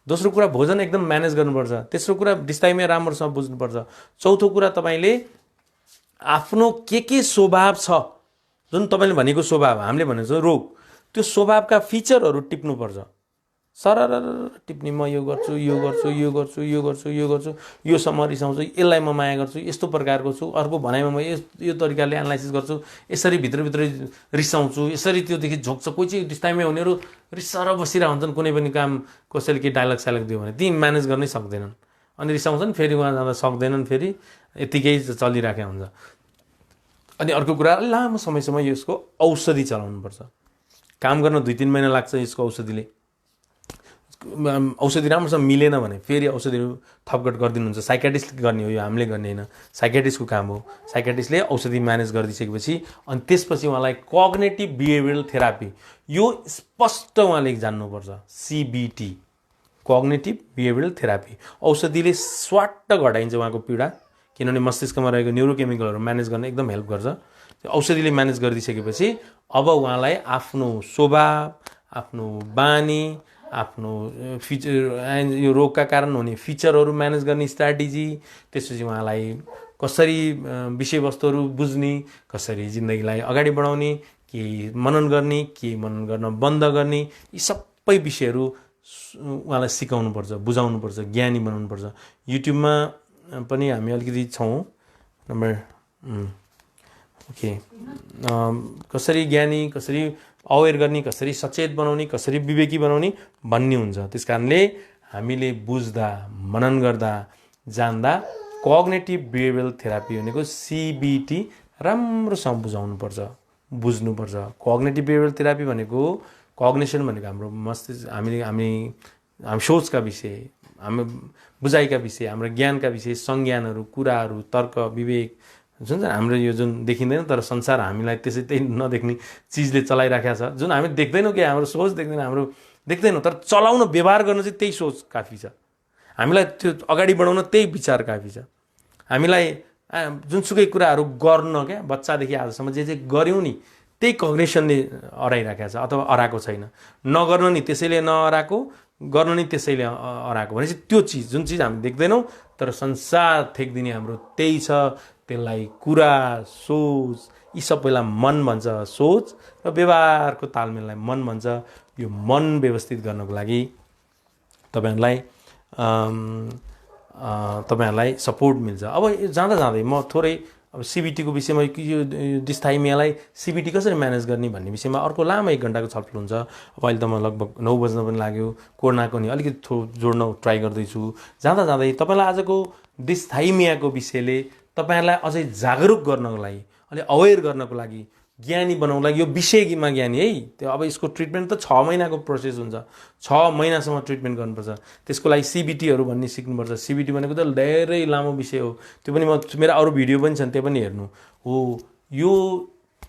दोस्रो कुरा भोजन एकदम म्यानेज गर्नुपर्छ। तेस्रो कुरा डिस्थाइमिया राम्रोसँग बुझ्नुपर्छ। चौथो कुरा तपाईँले आफ्नो के स्वभाव छ, जुन तपाईँले भनेको स्वभाव, हामीले भनेको रोग, त्यो स्वभावका फिचरहरू टिप्नुपर्छ। सरर टिप्ने, म यो गर्छु यो गर्छु यो गर्छु यो गर्छु यो गर्छु, योसम्म रिसाउँछु, यसलाई म माया गर्छु, यस्तो प्रकारको छु, अर्को भनाइमा म यो तरिकाले एनालाइसिस गर्छु, यसरी भित्रभित्र रिसाउँछु, यसरी त्योदेखि झोक्छ। कोही चाहिँ डिस्टाइममा हुनेहरू रिसाएर बसिरहेको हुन्छन्, कुनै पनि काम कसैले केही डायलग साइलग दियो भने ती म्यानेज गर्नै सक्दैनन्, अनि रिसाउँछन्, फेरि उहाँ जाँदा सक्दैनन्, फेरि यत्तिकै चलिराखेको हुन्छ। अनि अर्को कुरा, लामो समयसम्म यसको औषधि चलाउनुपर्छ। काम गर्न 2-3 महिना लाग्छ यसको औषधिले। औषधि राम्रोसँग मिलेन भने फेरि औषधिहरू थपघट गरिदिनुहुन्छ। साइकेट्रिस्टले गर्ने हो यो, हामीले गर्ने होइन, साइकेट्रिस्टको काम हो। साइकेट्रिस्टले औषधि म्यानेज गरिदिइसकेपछि अनि त्यसपछि उहाँलाई कग्नेटिभ बिहेभियरल थेरापी, यो स्पष्ट उहाँले जान्नुपर्छ। CBT, cognitive behavioural therapy. औषधिले स्वाट्ट घटाइन्छ उहाँको पीडा, किनभने मस्तिष्कमा रहेको न्युरोकेमिकलहरू म्यानेज गर्न एकदम हेल्प गर्छ। त्यो औषधिले म्यानेज गरिदिइसकेपछि अब उहाँलाई आफ्नो स्वभाव, आफ्नो बानी, आफ्नो फिचर, यो रोगका कारण हुने फिचरहरू म्यानेज गर्ने स्ट्राटेजी, त्यसपछि उहाँलाई कसरी विषयवस्तुहरू बुझ्ने, कसरी जिन्दगीलाई अगाडि बढाउने, के मनन गर्ने, के मनन गर्न बन्द गर्ने, यी सबै विषयहरू उहाँलाई सिकाउनुपर्छ, बुझाउनुपर्छ, ज्ञानी बनाउनुपर्छ। युट्युबमा पनि हामी अलिकति छौँ नम्बर ओके, कसरी ज्ञानी, कसरी अवेर गर्ने, कसरी सचेत बनाउने, कसरी विवेकी बनाउने भन्ने हुन्छ। त्यस कारणले हामीले बुझ्दा, मनन गर्दा, जान्दा कग्नेटिभ बिहेभियरल थेरापी भनेको CBT राम्रोसँग बुझाउनुपर्छ, बुझ्नुपर्छ। कग्नेटिभ बिहेभियरल थेरापी भनेको, कग्नेसन भनेको हाम्रो मस्तिष्क, हामी सोचका विषय, हाम्रो बुझाइका विषय, हाम्रो ज्ञानका विषय, संज्ञानहरू, कुराहरू, तर्क, विवेक जुन हाम्रो यो जुन देखिँदैन तर संसार हामीलाई त्यसै त्यही नदेख्ने चिजले चलाइराखेको छ, जुन हामी देख्दैनौँ कि हाम्रो सोच देख्दैन, हाम्रो देख्दैनौँ, तर चलाउन व्यवहार गर्न चाहिँ त्यही सोच काफी छ। हामीलाई त्यो अगाडि बढाउन त्यही विचार काफी छ। हामीलाई जुनसुकै कुराहरू गर्न, क्या बच्चादेखि आजसम्म जे गऱ्यौँ नि त्यही कग्नेसनले अराइराखेको छ अथवा अराएको छैन। नगर्न नि त्यसैले नअराएको, गर्न नि त्यसैले अराएको भनेपछि त्यो चिज, जुन चिज हामी देख्दैनौँ तर संसार थेक्दिने हाम्रो त्यही छ। त्यसलाई कुरा, सोच, यी सबैलाई मन भन्छ। सोच र व्यवहारको तालमेललाई मन भन्छ। यो मन व्यवस्थित गर्नको लागि तपाईँहरूलाई सपोर्ट मिल्छ। अब जाँदा जाँदै म थोरै अब CBTको विषयमा, यो डिस्थाइमियालाई CBT कसरी म्यानेज गर्ने भन्ने विषयमा अर्को लामो 1 घन्टाको छलफल हुन्छ। अब अहिले त म लगभग 9 बज्न पनि लाग्यो, कोरोनाको नि अलिकति जोड्न ट्राई गर्दैछु। जाँदा जाँदै तपाईँलाई आजको डिस्थाइमियाको विषयले तपाईँहरूलाई अझै जागरुक गर्नको लागि, अलि अवेर गर्नको लागि, ज्ञानी बनाउनको लागि, यो विषयमा ज्ञानी है। त्यो अब यसको ट्रिटमेन्ट त 6 महिनाको प्रोसेस हुन्छ। 6 महिनासम्म ट्रिटमेन्ट गर्नुपर्छ। त्यसको लागि CBTहरू भन्ने सिक्नुपर्छ। CBT भनेको त धेरै लामो विषय हो। त्यो पनि मेरो अरू भिडियो पनि छन्, त्यो पनि हेर्नु हो। यो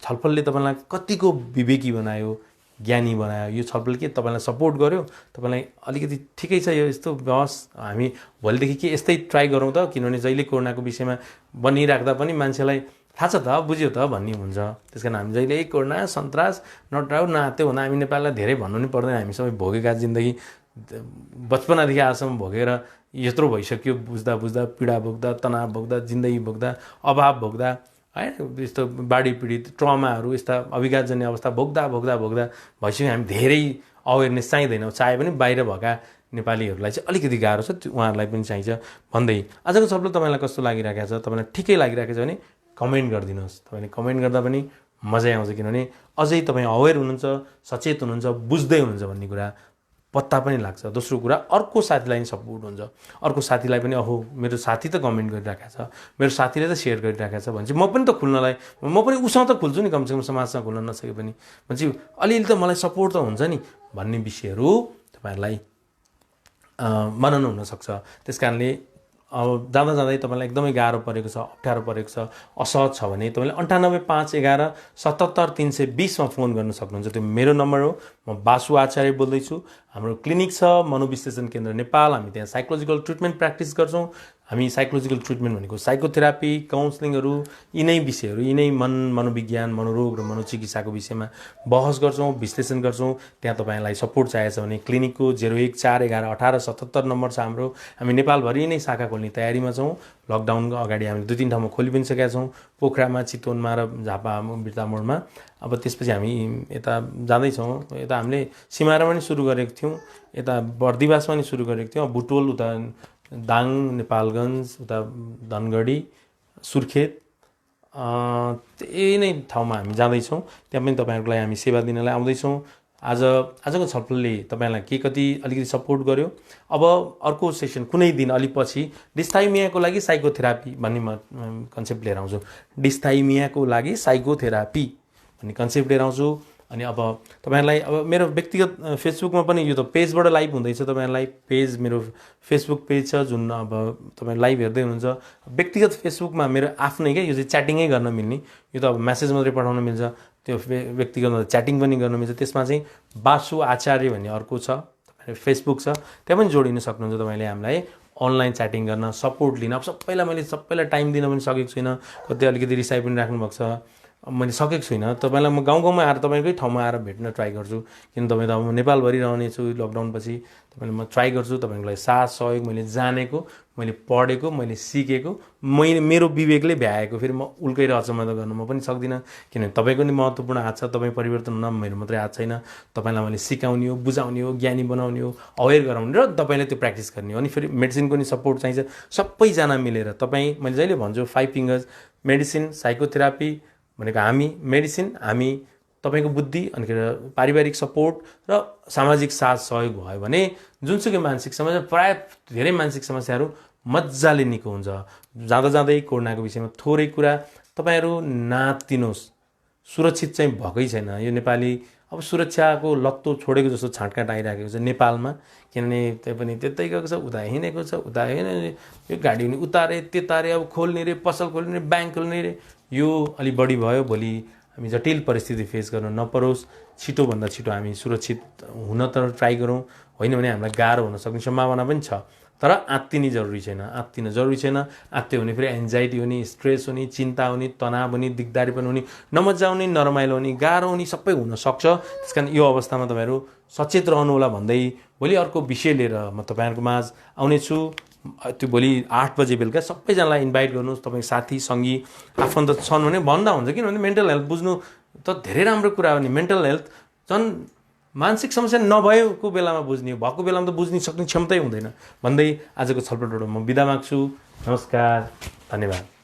छलफलले तपाईँलाई कतिको विवेकी बनायो, ज्ञानी बनायो। यो छलफल के तपाईँलाई सपोर्ट गर्यो, तपाईँलाई अलिकति ठिकै छ यो यस्तो बहस, हामी भोलिदेखि के यस्तै ट्राई गरौँ त, किनभने जहिले कोरोनाको विषयमा बनिराख्दा पनि मान्छेलाई थाहा छ त, बुझ्यो त भन्ने हुन्छ। त्यस कारण हामी जहिले कोरोना, सन्तास, नटाउ नात्यो भन्दा हामी नेपाललाई धेरै भन्नु नै पर्दैन। हामी सबै भोगेका जिन्दगी बचपनादेखि आजसम्म भोगेर यत्रो भइसक्यो बुझ्दा बुझ्दा पीडा भोग्दा तनाव भोग्दा जिन्दगी भोग्दा अभाव भोग्दा हैन यस्तो बाढी पीडित ट्रमाहरू यस्ता अभिघातजन्य अवस्था भोग्दा भोग्दा भोग्दा भइसक्यो हामी धेरै अवेरनेस चाहिँदैनौँ चाहे पनि बाहिर भएका नेपालीहरूलाई चाहिँ अलिकति गाह्रो छ उहाँहरूलाई पनि चाहिन्छ भन्दै आजको छलफल तपाईँलाई कस्तो लागिरहेको छ तपाईँलाई ठिकै लागिरहेको छ भने कमेन्ट गरिदिनुहोस् तपाईँले कमेन्ट गर्दा पनि मजै आउँछ किनभने अझै तपाईँ अवेर हुनुहुन्छ सचेत हुनुहुन्छ बुझ्दै हुनुहुन्छ भन्ने कुरा पत्ता पनि लाग्छ दोस्रो कुरा अर्को साथीलाई पनि सपोर्ट हुन्छ अर्को साथीलाई पनि अहो मेरो साथी त कमेन्ट गरिरहेको छ मेरो साथीले त सेयर गरिरहेको छ भने चाहिँ म पनि त खुल्नलाई म पनि उसँग त खुल्छु नि कमसेकम समाजसँग खुल्न नसके पनि भने अलिअलि त मलाई सपोर्ट त हुन्छ नि भन्ने विषयहरू तपाईँहरूलाई मनन हुनसक्छ त्यस कारणले अब जाँदा जाँदै तपाईँलाई एकदमै गाह्रो परेको छ अप्ठ्यारो परेको छ असहज छ भने तपाईँले 9851177320मा फोन गर्न सक्नुहुन्छ त्यो मेरो नम्बर हो म बासु आचार्य बोल्दैछु हाम्रो क्लिनिक छ मनोविश्लेषण केन्द्र नेपाल हामी त्यहाँ साइकोलोजिकल ट्रिटमेन्ट प्र्याक्टिस गर्छौँ हामी साइकोलोजिकल ट्रिटमेन्ट भनेको साइकोथेरापी काउन्सलिङहरू यिनै विषयहरू यिनै मनोविज्ञान मनोरोग र मनोचिकित्साको विषयमा बहस गर्छौँ विश्लेषण गर्छौँ त्यहाँ तपाईँलाई सपोर्ट चाहिएको छ भने क्लिनिकको 014111877 नम्बर छ हाम्रो हामी नेपालभरि नै शाखा खोल्ने तयारीमा छौँ लकडाउनको अगाडि हामीले 2-3 ठाउँमा खोलि पनि सकेका छौँ पोखरामा चितवनमा र झापा बिर्तामोडमा अब त्यसपछि हामी यता जाँदैछौँ यता हामीले सिमारामा पनि सुरु गरेको थियौँ यता बर्दिवासमा पनि सुरु गरेको थियौँ बुटोल उता दाङ नेपालगञ्ज उता धनगढी सुर्खेत यही नै ठाउँमा हामी जाँदैछौँ त्यहाँ पनि तपाईँहरूलाई हामी सेवा दिनलाई आउँदैछौँ आजको छलफलले तपाईँलाई के कति अलिकति सपोर्ट गर्यो अब अर्को सेसन कुनै दिन अलि पछि डिस्थाइमियाको लागि साइकोथेरापी भन्ने म कन्सेप्ट लिएर आउँछु डिस्थाइमियाको लागि साइकोथेरापी भन्ने कन्सेप्ट लिएर आउँछु अनि अब तपाईहरुलाई अब मेरो व्यक्तिगत फेसबुकमा पनि यो त पेजबाट लाइभ हुँदैछ तपाईहरुलाई पेज मेरो फेसबुक पेज छ जुन अब तपाई लाइभ हेर्दै हुनुहुन्छ व्यक्तिगत फेसबुकमा मेरो आफ्नै के यो चाहिँ च्याटिङै गर्न मिल्ने यो त अब मेसेज मात्रै पठाउन मिल्छ त्यो व्यक्तिगत च्याटिङ पनि गर्न मिल्छ त्यसमा चाहिँ बासु आचार्य भन्ने अर्को छ तपाईहरु फेसबुक छ त्यहाँ पनि जोडिन सक्नुहुन्छ तपाईले हामीलाई अनलाइन च्याटिङ गर्न सपोर्ट लिन अब सबैलाई टाइम दिन पनि सकेको छैन कतै अलिकति रिसाइ पनि राख्नु भएको छ मैले सकेको छुइनँ तपाईलाई म गाउँमा आएर तपाईकै ठाउँमा आएर भेट्न ट्राई गर्छु किन तपाई त म नेपालभरि रहने छु लकडाउन पछि तपाईले म ट्राई गर्छु तपाईलाई साथ सहयोग मैले जानेको मैले पढेको मैले सिकेको मेरो विवेकले भ्याएको फेरि म उल्केर अचम्म त गर्न म पनि सक्दिनँ किनभने तपाईको नि महत्त्वपूर्ण हात छ तपाई परिवर्तन हुन मेरो मात्रै हात छैन तपाईलाई मैले सिकाउने हो बुझाउने हो ज्ञानी बनाउने हो अवेयर गराउने र तपाईले त्यो प्र्याक्टिस गर्ने हो अनि फेरि मेडिसिनको नि सपोर्ट चाहिन्छ सबैजना मिलेर तपाई मैले जहिले भन्छु 5 फिंगर्स मेडिसिन साइकोथेरापी भनेको हामी मेडिसिन हामी तपाईको बुद्धि अनि पारिवारिक सपोर्ट र सामाजिक साथ सहयोग भयो भने जुनसुकै मानसिक समस्या प्राय धेरै मानसिक समस्याहरू मज्जाले निको हुन्छ जाँदा जाँदै कोरोनाको विषयमा थोरै कुरा तपाईहरु नातिनुहोस् सुरक्षित चाहिँ भकै छैन यो नेपाली अब सुरक्षाको लत्तो छोडेको जस्तो छाटकाट आइराखेको छ नेपालमा किनभने त्यही पनि त्यतै गएको छ उता हिँडेको छ उता यो गाडी नि उतारे त्यतारे अब खोल्ने रे पसल खोल्ने रे ब्याङ्क खोल्ने रे यो अलि बढी भयो भोलि हामी जटिल परिस्थिति फेस गर्न नपरोस् छिटो भन्दा छिटो हामी सुरक्षित हुन त ट्राई गरौँ होइन भने हामीलाई गाह्रो हुन सक्ने सम्भावना पनि छ तर आत्तिनु जरुरी छैन आत्तियो भने फेरि एन्जाइटी हुने स्ट्रेस हुने चिन्ता हुने तनाव हुने दिगदारी पनि हुने नमजा हुने नरमाइलो हुने गाह्रो हुने सबै हुन सक्छ त्यसकारण यो अवस्थामा तपाईहरु सचेत रहनु होला भन्दै भोलि अर्को विषय लिएर म तपाईहरुको माझ आउने छु त्यो भोलि 8 बजे बेलुका सबैजनालाई इन्भाइट गर्नुहोस् तपाईँ साथी सङ्गी आफन्त छन् भने भन्दा हुन्छ किनभने मेन्टल हेल्थ बुझ्नु त धेरै राम्रो कुरा हो नि मेन्टल हेल्थ झन् मानसिक समस्या नभएको बेलामा बुझ्ने भएको बेलामा त बुझ्न सक्ने क्षमतै हुँदैन भन्दै आजको छलफलबाट म बिदा माग्छु नमस्कार धन्यवाद।